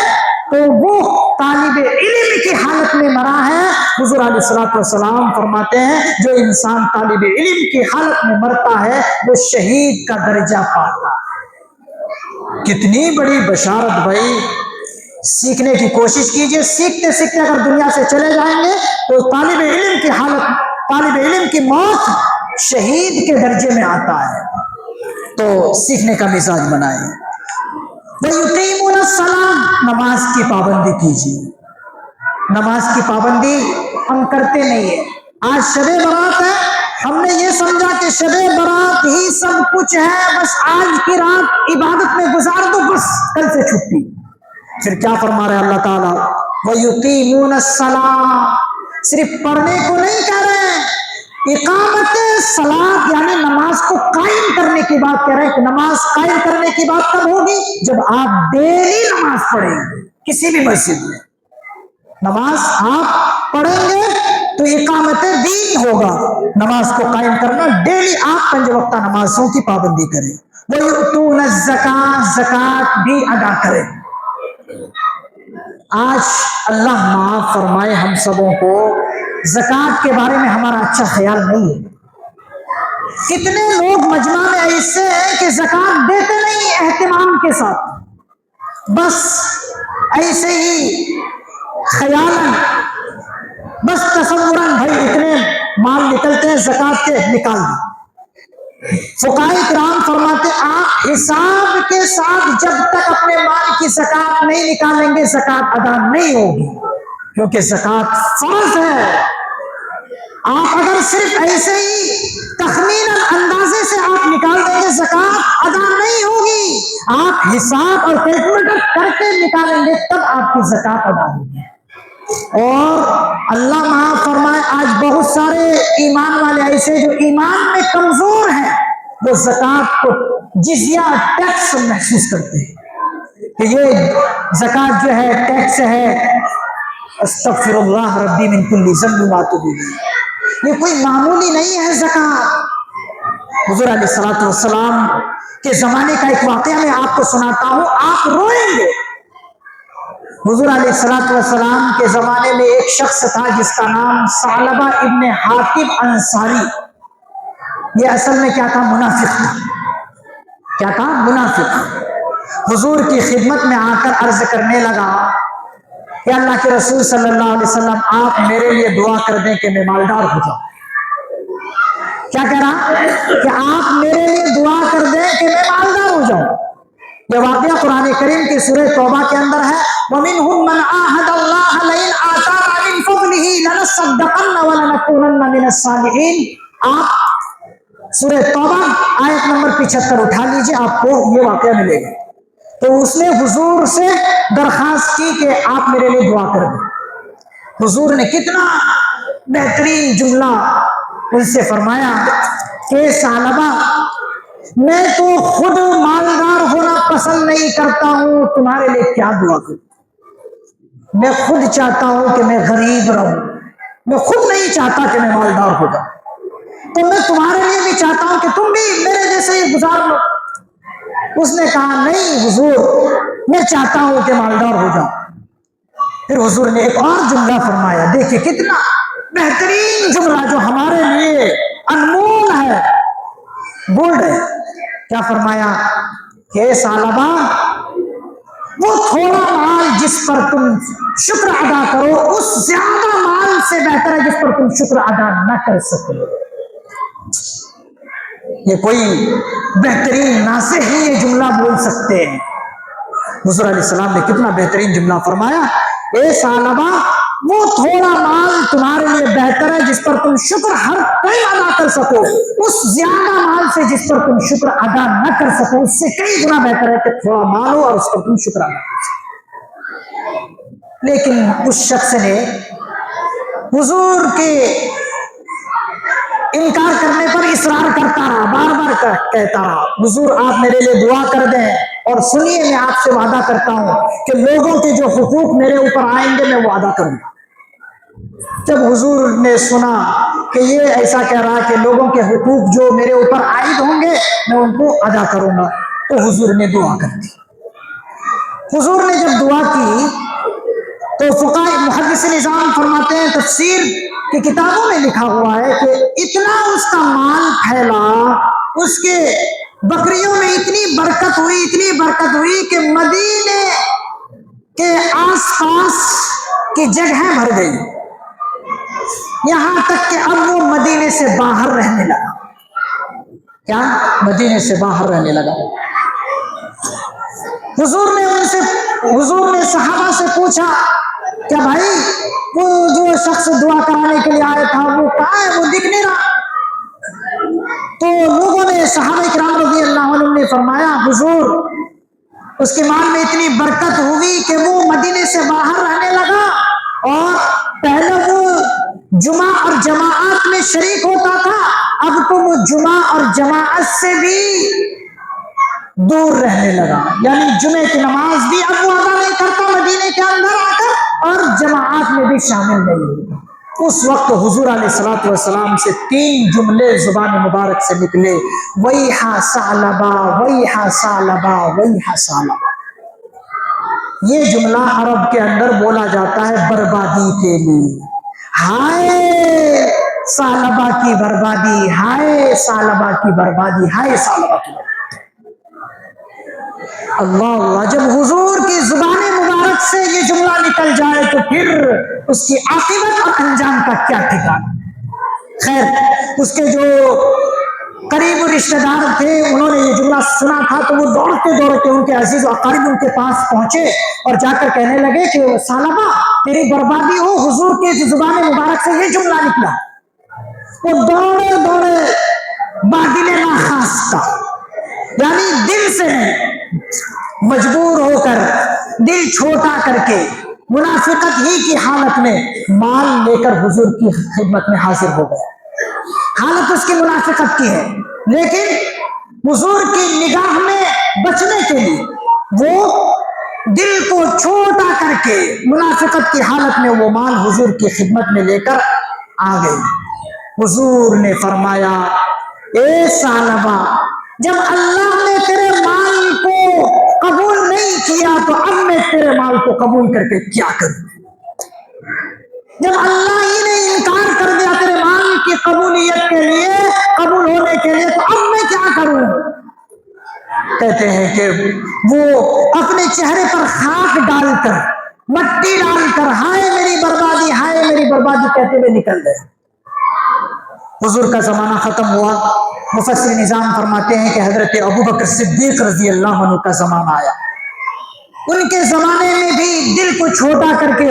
تو وہ طالب علم کی حالت میں مرا ہے۔ حضور علیہ الصلوۃ والسلام فرماتے ہیں جو انسان طالب علم کی حالت میں مرتا ہے وہ شہید کا درجہ پاتا ہے۔ کتنی بڑی بشارت بھائی! سیکھنے کی کوشش کیجئے۔ سیکھتے سیکھتے اگر دنیا سے چلے جائیں گے تو طالب علم کی حالت، طالب علم کی موت شہید کے درجے میں آتا ہے۔ تو سیکھنے کا مزاج بنائیں۔ وَيُقِيمُونَ الصَّلَاةَ، نماز کی پابندی کیجیے۔ نماز کی پابندی ہم کرتے نہیں ہیں۔ آج شب برات ہے، ہم نے یہ سمجھا کہ شب برات ہی سب کچھ ہے، بس آج کی رات عبادت میں گزار دو، بس کل سے چھٹی۔ پھر کیا فرما رہے اللہ تعالیٰ؟ وَيُقِيمُونَ الصَّلَاةَ، صرف پڑھنے کو نہیں کہہ رہے ہیں، اقامت صلاۃ یعنی نماز کو قائم کرنے کی بات کہہ رہے ہیں کہ نماز قائم کرنے کی بات کب ہوگی؟ جب آپ ڈیلی نماز پڑھیں گے، کسی بھی مسجد میں نماز آپ پڑھیں گے تو اقامت دین ہوگا، نماز کو قائم کرنا، ڈیلی آپ 5 وقتہ نمازوں کی پابندی کریں، وَيُؤْتُونَ الزَّكَاةَ زکوٰۃ بھی ادا کریں۔ آج اللہ معاف فرمائے ہم سبوں کو زکوٰۃ کے بارے میں ہمارا اچھا خیال نہیں ہے۔ کتنے لوگ مجمع میں ایسے ہیں کہ زکوٰۃ دیتے نہیں اہتمام کے ساتھ، بس ایسے ہی خیالاً، بس تصوراً، بھائی اتنے مال نکلتے ہیں زکوٰۃ کے، نکال دیں۔ فقہاء کرام فرماتے آپ حساب کے ساتھ جب تک اپنے مال کی زکوٰۃ نہیں نکالیں گے زکوٰۃ ادا نہیں ہوگی، کیونکہ زکوٰۃ فرض ہے۔ آپ اگر صرف ایسے ہی تخمیناً اندازے سے آپ نکال دیں گے زکوٰۃ ادا نہیں ہوگی، آپ حساب اور کیلکولیٹر کر کے نکالیں گے تب آپ کی زکوٰۃ ادا ہوگی۔ اور اللہ معاف فرمائے آج بہت سارے ایمان والے ایسے جو ایمان میں کمزور ہیں، وہ زکوٰۃ کو جزیہ ٹیکس محسوس کرتے ہیں کہ یہ زکوٰۃ جو ہے ٹیکس ہے، استغفر اللہ ربی من کل ذنب واتوب الیہ، یہ کوئی معمولی نہیں ہے زکوٰۃ۔ حضور علیہ الصلوۃ والسلام کے زمانے کا ایک واقعہ میں آپ کو سناتا ہوں، آپ روئیں گے۔ حضور علیہ الصلوۃ والسلام کے زمانے میں ایک شخص تھا جس کا نام ثعلبہ ابن حاتب انصاری، یہ اصل میں کیا تھا؟ منافق تھا۔ کیا تھا؟ منافق۔ حضور کی خدمت میں آ کر عرض کرنے لگا کہ اللہ کے رسول صلی اللہ علیہ وسلم آپ میرے لیے دعا کر دیں کہ میں مالدار ہو جاؤں۔ کیا کہہ رہا؟ کہ آپ میرے لیے دعا کر دیں کہ میں مالدار ہو جاؤں۔ یہ واقعہ قرآن کریم کی سورہ توبہ کے اندر ہے، وَمِنْهُمْ مَنْ عَاهَدَ اللَّهَ لَئِنْ آتَانَا مِنْ فَضْلِهِ لَنَصَّدَّقَنَّ وَلَنَكُونَنَّ مِنَ الصَّالِحِينَ۔ آپ سورہ توبہ آیت نمبر 75 اٹھا لیجئے، آپ کو یہ واقعہ ملے گا۔ تو اس نے حضور سے درخواست کی کہ آپ میرے لیے دعا کر دیں۔ حضور نے کتنا بہترین جملہ ان سے فرمایا کہ ثعلبہ، میں تو خود مالدار ہونا پسند نہیں کرتا ہوں، تمہارے لیے کیا دعا کروں؟ میں خود چاہتا ہوں کہ میں غریب رہوں، میں خود نہیں چاہتا کہ میں مالدار ہو جاؤں، تو میں تمہارے لیے بھی چاہتا ہوں کہ تم بھی میرے جیسے ہی گزار لو۔ اس نے کہا نہیں حضور، میں چاہتا ہوں کہ مالدار ہو جاؤں۔ پھر حضور نے ایک اور جملہ فرمایا، دیکھیں کتنا بہترین جملہ جو ہمارے لیے انمول ہے، بولڈ ہے۔ کیا فرمایا کہ ثعلبہ، وہ تھوڑا مال جس پر تم شکر ادا کرو اس زیادہ مال سے بہتر ہے جس پر تم شکر ادا نہ کر سکو۔ یہ کوئی بہترین ناصح ہی یہ جملہ بول سکتے ہیں۔ حضور علیہ السلام نے کتنا بہترین جملہ فرمایا، اے ثعلبہ، وہ تھوڑا مال تمہارے لیے بہتر ہے جس پر تم شکر ہر ٹائم ادا کر سکو، اس زیادہ مال سے جس پر تم شکر ادا نہ کر سکو اس سے کئی گنا بہتر ہے کہ تھوڑا مال ہو اور اس پر تم شکر ادا کر سکو۔ لیکن اس شخص نے حضور کے انکار کرنے پر اصرار کرتا رہا، بار بار کہتا رہا، حضور آپ میرے لیے دعا کر دیں، اور سنیے میں آپ سے وعدہ کرتا ہوں کہ لوگوں کے جو حقوق میرے اوپر آئیں گے میں وہ ادا کروں گا۔ جب حضور نے سنا کہ یہ ایسا کہہ رہا کہ لوگوں کے حقوق جو میرے اوپر عائد ہوں گے میں ان کو ادا کروں گا، تو حضور نے دعا کر دی۔ حضور نے جب دعا کی تو فقہاء محدث نظام فرماتے ہیں، تفسیر کی کتابوں میں لکھا ہوا ہے کہ اتنا اس کا مال پھیلا، اس کے بکریوں میں اتنی برکت ہوئی کہ مدینے کے آس پاس کی جگہیں بھر گئی، یہاں تک کہ اب وہ مدینے سے باہر رہنے لگا۔ کیا؟ مدینے سے باہر رہنے لگا۔ حضور نے صحابہ سے پوچھا کہ بھائی وہ جو شخص دعا کرانے کے لیے آیا تھا وہ کہاں ہے؟ وہ دکھ نہیں رہا۔ تو لوگوں نے، صحابہ کرام رضی اللہ عنہ نے فرمایا حضور اس کے مال میں اتنی برکت ہوئی کہ وہ مدینے سے باہر رہنے لگا، اور پہلے وہ جمعہ اور جماعت میں شریک ہوتا تھا، اب تو وہ جمعہ اور جماعت سے بھی دور رہنے لگا، یعنی جمعے کی نماز بھی اب وہ ادا نہیں کرتا مدینے کے اندر آ کر، اور جماعت میں بھی شامل نہیں ہوتا۔ اس وقت حضور علیہ الصلوۃ والسلام سے 3 جملے زبان مبارک سے نکلے، ویحا ثعلبہ ویحا ثعلبہ ویحا ثعلبہ۔ یہ جملہ عرب کے اندر بولا جاتا ہے بربادی کے لیے، ہائے ثعلبہ کی بربادی، ہائے ثعلبہ کی بربادی، ہائے ثعلبہ کی بربادی۔ اللہ اللہ، جب حضور کی زبان مبارک سے یہ جملہ نکل جائے تو پھر اس کی عاقبت اور انجام کا کیا ٹھکانا۔ خیر، اس کے جو قریب رشتہ دار تھے انہوں نے یہ جملہ سنا تھا تو وہ دوڑتے دوڑتے ان کے عزیز و اقارب ان کے پاس پہنچے اور جا کر کہنے لگے کہ ثعلبہ تیری بربادی ہو، حضور کی زبان مبارک سے یہ جملہ نکلا۔ وہ دوڑے دوڑے بادل ناخواستہ، یعنی دل سے مجبور ہو کر، دل چھوٹا کر کے، منافقت ہی کی حالت میں مال لے کر حضور کی خدمت میں حاضر ہو گیا۔ حالت اس کی منافقت کی ہے، لیکن حضور کی نگاہ میں بچنے کے لیے وہ دل کو چھوٹا کر کے منافقت کی حالت میں وہ مال حضور کی خدمت میں لے کر آ گئی۔ حضور نے فرمایا، اے ثعلبہ، جب اللہ نے تیرے مال کو قبول نہیں کیا تو اب میں تیرے مال کو قبول کر کے کیا کروں؟ جب اللہ ہی نے انکار کر دیا تیرے مال کی قبولیت کے لیے، قبول ہونے کے لیے، تو اب میں کیا کروں؟ کہتے ہیں کہ وہ اپنے چہرے پر خاک ڈال کر، مٹی ڈال کر، ہائے میری بربادی، ہائے میری بربادی کہتے ہوئے نکل گئے۔ حضور کا زمانہ ختم ہوا، مفسر نظام فرماتے ہیں کہ حضرت ابوبکر صدیق رضی اللہ عنہ کا زمانہ آیا۔ ان کے زمانے میں بھی دل کو چھوٹا کر کے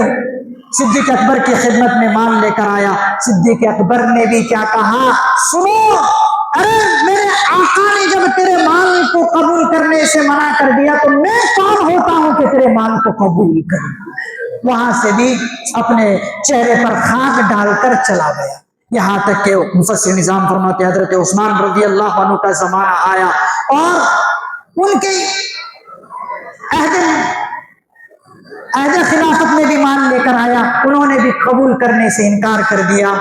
صدیق اکبر کی خدمت میں مال لے کر آیا۔ صدیق اکبر نے بھی کیا کہا، سنو، ارے میرے آقا نے جب تیرے مال کو قبول کرنے سے منع کر دیا تو میں کون ہوتا ہوں کہ تیرے مال کو قبول کروں؟ وہاں سے بھی اپنے چہرے پر خاک ڈال کر چلا گیا۔ یہاں تک کہ مفسر نظام فرماتے حضرت عثمان رضی اللہ عنہ کا زمانہ آیا اور ان کے عہد خلافت میں بھی مال لے کر آیا، انہوں نے بھی قبول کرنے سے انکار کر دیا۔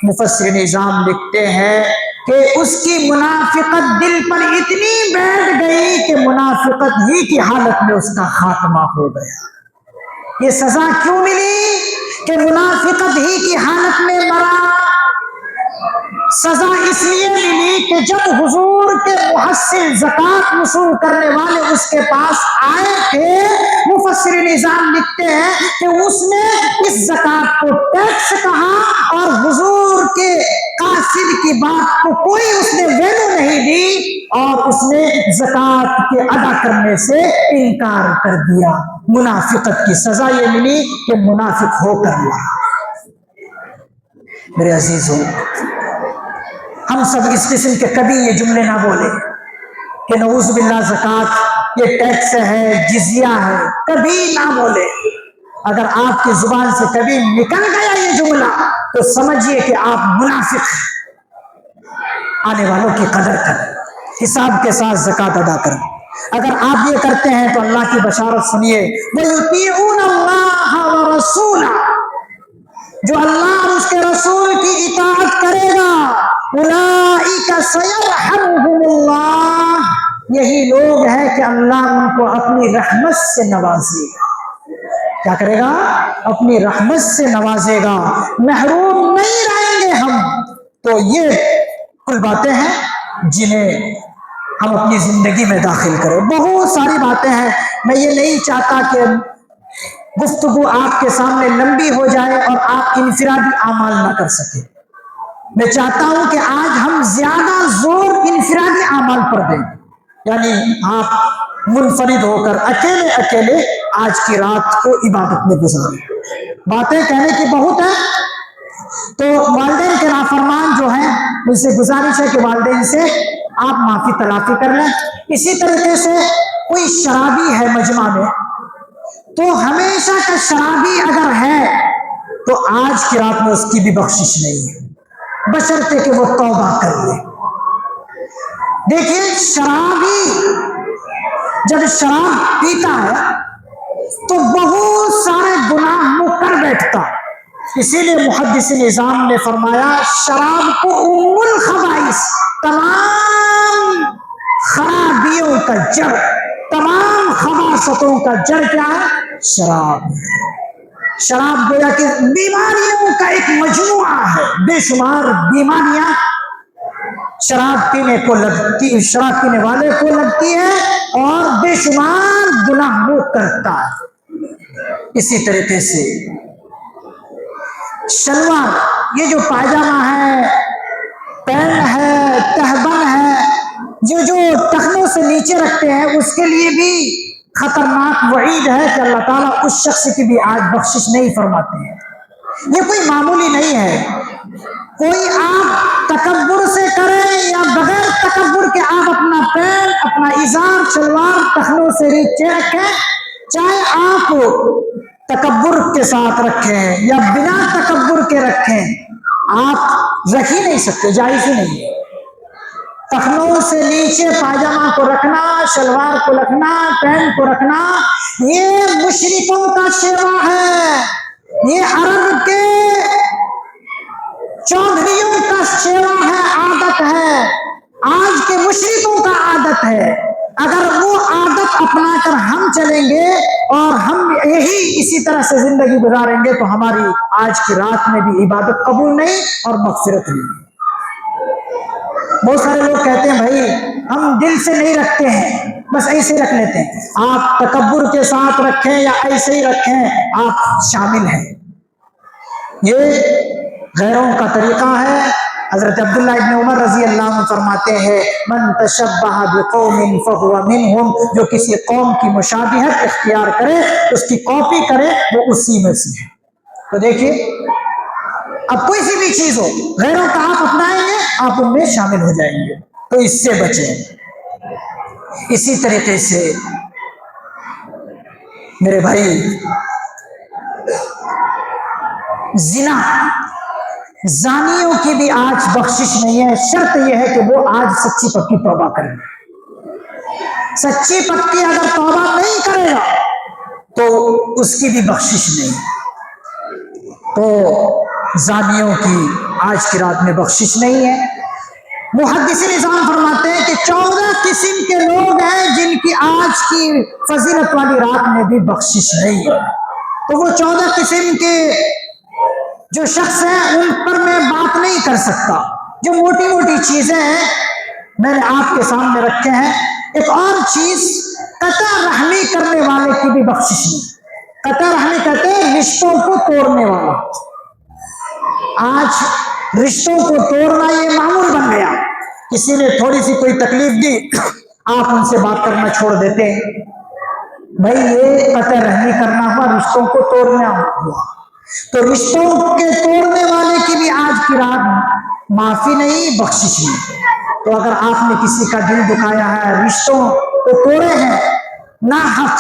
مفسر نظام لکھتے ہیں کہ اس کی منافقت دل پر اتنی بیٹھ گئی کہ منافقت ہی کی حالت میں اس کا خاتمہ ہو گیا۔ یہ سزا کیوں ملی کہ منافقت ہی کی حالت میں مرا؟ سزا اس لیے ملی کہ جب حضور کے محسن زکوٰۃ وصول کرنے والے اس کے پاس آئے تھے، مفسر نظام لکھتے ہیں کہ اس نے اس زکوٰۃ کو ٹیکس کہا اور حضور کے قاصد کی بات کو کوئی اس نے ویلو نہیں دی اور اس نے زکوٰۃ کے ادا کرنے سے انکار کر دیا۔ منافقت کی سزا یہ ملی کہ منافق ہو کر مرا۔ میرے عزیزوں، ہم سب اس قسم کے کبھی یہ جملے نہ بولے کہ نعوذ باللہ زکوٰۃ یہ ٹیکس ہے، جزیہ ہے، کبھی نہ بولے۔ اگر آپ کی زبان سے کبھی نکل گیا یہ جملہ تو سمجھیے کہ آپ منافق ہیں۔ آنے والوں کی قدر کریں، حساب کے ساتھ زکوٰۃ ادا کریں۔ اگر آپ یہ کرتے ہیں تو اللہ کی بشارت سنیے، وَيُطِيعُونَ اللَّهَ وَرَسُولَهُ، جو اللہ اور اس کے رسول کی اطاعت کرے گا، اولئک سیرحمہم اللہ، یہی لوگ ہیں کہ اللہ ان کو اپنی رحمت سے نوازے گا۔ کیا کرے گا؟ اپنی رحمت سے نوازے گا، محروم نہیں رہیں گے ہم۔ تو یہ کل باتیں ہیں جنہیں ہم اپنی زندگی میں داخل کریں۔ بہت ساری باتیں ہیں، میں یہ نہیں چاہتا کہ گفتگو آپ کے سامنے لمبی ہو جائے اور آپ انفرادی اعمال نہ کر سکیں۔ میں چاہتا ہوں کہ آج ہم زیادہ زور انفرادی اعمال پر دیں، یعنی آپ منفرد ہو کر اکیلے اکیلے آج کی رات کو عبادت میں گزاریں۔ باتیں کہنے کی بہت ہیں، تو والدین کے نافرمان جو ہیں ان سے گزارش ہے کہ والدین سے آپ معافی تلافی کر لیں۔ اسی طریقے سے کوئی شرابی ہے مجمع میں، تو ہمیشہ کا شرابی اگر ہے تو آج کی رات میں اس کی بھی بخشش نہیں ہے، بشرطے کہ وہ توبہ کر لے۔ دیکھیے شرابی جب شراب پیتا ہے تو بہت سارے گناہ وہ کر بیٹھتا ہے، اسی لیے محدث نظام نے فرمایا شراب کو ام الخبائث، تمام خرابیوں کا جڑ، تمام خباثتوں کا جڑ کیا ہے؟ شراب۔ شراب گویا کہ بیماریوں کا ایک مجموعہ ہے، بے شمار بیماریاں شراب پینے والے کو لگتی ہے اور بے شمار گناہ وہ کرتا ہے۔ اسی طریقے سے شلوار، یہ جو پائجامہ ہے، پینٹ ہے، تہبند ہے، جو ٹخنوں سے نیچے رکھتے ہیں، اس کے لیے بھی خطرناک وعید ہے کہ اللہ تعالیٰ اس شخص کی بھی آج بخشش نہیں فرماتے ہیں۔ یہ کوئی معمولی نہیں ہے، کوئی آپ تکبر سے کریں یا بغیر تکبر کے آپ اپنا پینٹ، اپنا ازار، شلوار ٹخنوں سے نیچے رکھیں، چاہے آپ تکبر کے ساتھ رکھیں یا بنا تکبر کے رکھیں، آپ رکھ ہی نہیں سکتے، جائز ہی نہیں ہے۔ ٹخنوں سے نیچے پاجامہ کو رکھنا، شلوار کو رکھنا، پینٹ کو رکھنا، یہ مشرکوں کا شیوا ہے، یہ عرب کے چودھریوں کا شیوا ہے، عادت ہے، آج کے مشرکوں کا عادت ہے۔ اگر وہ عادت اپنا کر ہم چلیں گے اور ہم اسی طرح سے زندگی گزاریں گے تو ہماری آج کی رات میں بھی عبادت قبول نہیں اور مغفرت نہیں۔ بہت سارے لوگ کہتے ہیں بھائی ہم دل سے نہیں رکھتے ہیں، بس ایسے رکھ لیتے ہیں۔ آپ تکبر کے ساتھ رکھیں یا ایسے ہی رکھیں، آپ شامل ہیں۔ یہ غیروں کا طریقہ ہے۔ حضرت عبداللہ ابن عمر رضی اللہ عنہ فرماتے ہیں من تشبہ بقوم فہو منہم، جو کسی قوم کی مشابہت اختیار کرے، اس کی کاپی کرے، وہ اسی میں سے ہے۔ تو دیکھیے اب کوئی سی بھی چیز ہو، غیروں کا آپ اپنائیں گے، آپ ان میں شامل ہو جائیں گے، تو اس سے بچیں۔ اسی طریقے سے میرے بھائی زنا، زانیوں کی بھی آج بخشش نہیں ہے، شرط یہ ہے کہ وہ آج سچی پکی توبہ کریں۔ سچی پکی اگر توبہ نہیں کرے گا تو اس کی بھی بخشش نہیں۔ تو زانیوں کی آج کی رات میں بخشش نہیں ہے۔ محدث نظام فرماتے ہیں کہ 14 قسم کے لوگ ہیں جن کی آج کی فضیلت والی رات میں بھی بخشش نہیں ہے۔ تو وہ 14 قسم کے جو شخص ہیں ان پر میں بات نہیں کر سکتا، جو موٹی موٹی چیزیں ہیں میں نے آپ کے سامنے رکھے ہیں۔ ایک اور چیز، قطع رحمی کرنے والے کی بھی بخشش نہیں۔ قطع رحمی کہتے ہیں رشتوں کو توڑنے والا۔ آج رشتوں کو توڑنا یہ معمول بن گیا، کسی نے تھوڑی سی کوئی تکلیف دی آپ ان سے بات کرنا چھوڑ دیتے ہیں۔ بھائی یہ قطع رحمی کرنا ہوا، رشتوں کو توڑنا ہوا۔ تو رشتوں کے توڑنے والے کی بھی آج کی رات معافی نہیں، بخشش نہیں۔ تو اگر آپ نے کسی کا دل دکھایا ہے، رشتوں کو توڑے ہیں ناحق،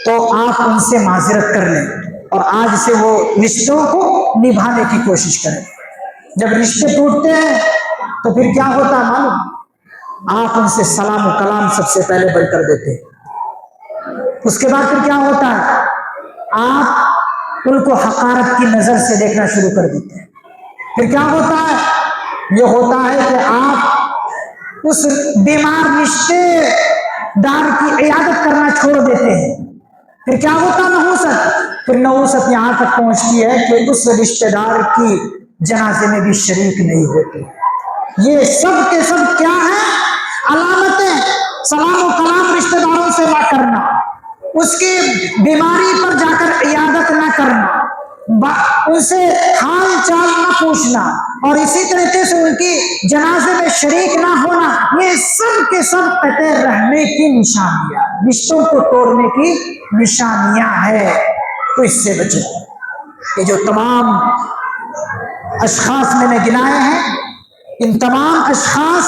تو آپ ان سے معذرت کر لیں اور آج سے وہ رشتوں کو نبھانے کی کوشش کریں۔ جب رشتے ٹوٹتے ہیں تو پھر کیا ہوتا ہے معلوم؟ آپ ان سے سلام و کلام سب سے پہلے بڑھ کر دیتے ہیں۔ اس کے بعد پھر کیا ہوتا ہے؟ آپ ان کو حقارت کی نظر سے دیکھنا شروع کر دیتے ہیں۔ پھر کیا ہوتا ہے؟ یہ ہوتا ہے کہ آپ اس بیمار رشتے دار کی عیادت کرنا چھوڑ دیتے ہیں۔ پھر کیا ہوتا؟ نحوست۔ پھر نحوست یہاں تک پہنچتی ہے کہ اس رشتے دار کی جنازے میں بھی شریک نہیں ہوتے۔ یہ سب کے سب کیا ہے؟ علامتیں۔ سلام و کلام رشتے داروں سے نہ کرنا، اس کی بیماری پر جا کر عیادت نہ کرنا، ان سے حال چال نہ پوچھنا، اور اسی طریقے سے ان کی جنازے میں شریک نہ ہونا، یہ سب کے سب قطع رحمی کی نشانیاں، رشتوں کو توڑنے کی نشانیاں ہیں۔ تو اس سے بچیں۔ یہ جو تمام اشخاص میں نے گنائے ہیں، ان تمام اشخاص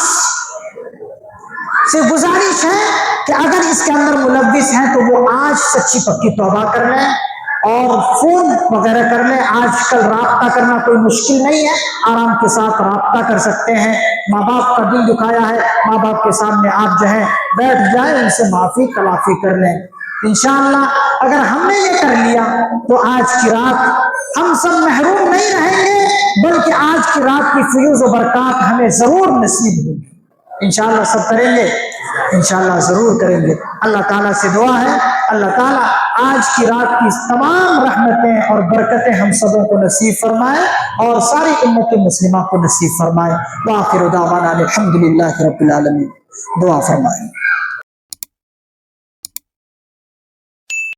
سے گزارش ہے کہ اگر اس کے اندر ملوث ہیں تو وہ آج سچی پکی توبہ کر لیں اور فون وغیرہ کر لیں. آج کل رابطہ کرنا کوئی مشکل نہیں ہے، آرام کے ساتھ رابطہ کر سکتے ہیں. ماں باپ کا دل دکھایا ہے، ماں باپ کے سامنے آپ جو ہے بیٹھ جائیں، ان سے معافی تلافی کر لیں. انشاءاللہ اگر ہم نے یہ کر لیا تو آج کی رات ہم سب محروم نہیں رہیں گے، بلکہ آج کی رات کی فیوز و برکات ہمیں ضرور نصیب ہوگی. انشاءاللہ سب کریں گے، انشاءاللہ ضرور کریں گے. اللہ تعالیٰ سے دعا ہے اللہ تعالیٰ آج کی رات کی تمام رحمتیں اور برکتیں ہم سبوں کو نصیب فرمائے اور ساری امت مسلمہ کو نصیب فرمائے. وآخر دعوانا الحمدللہ رب العالمین. دعا فرمائیں.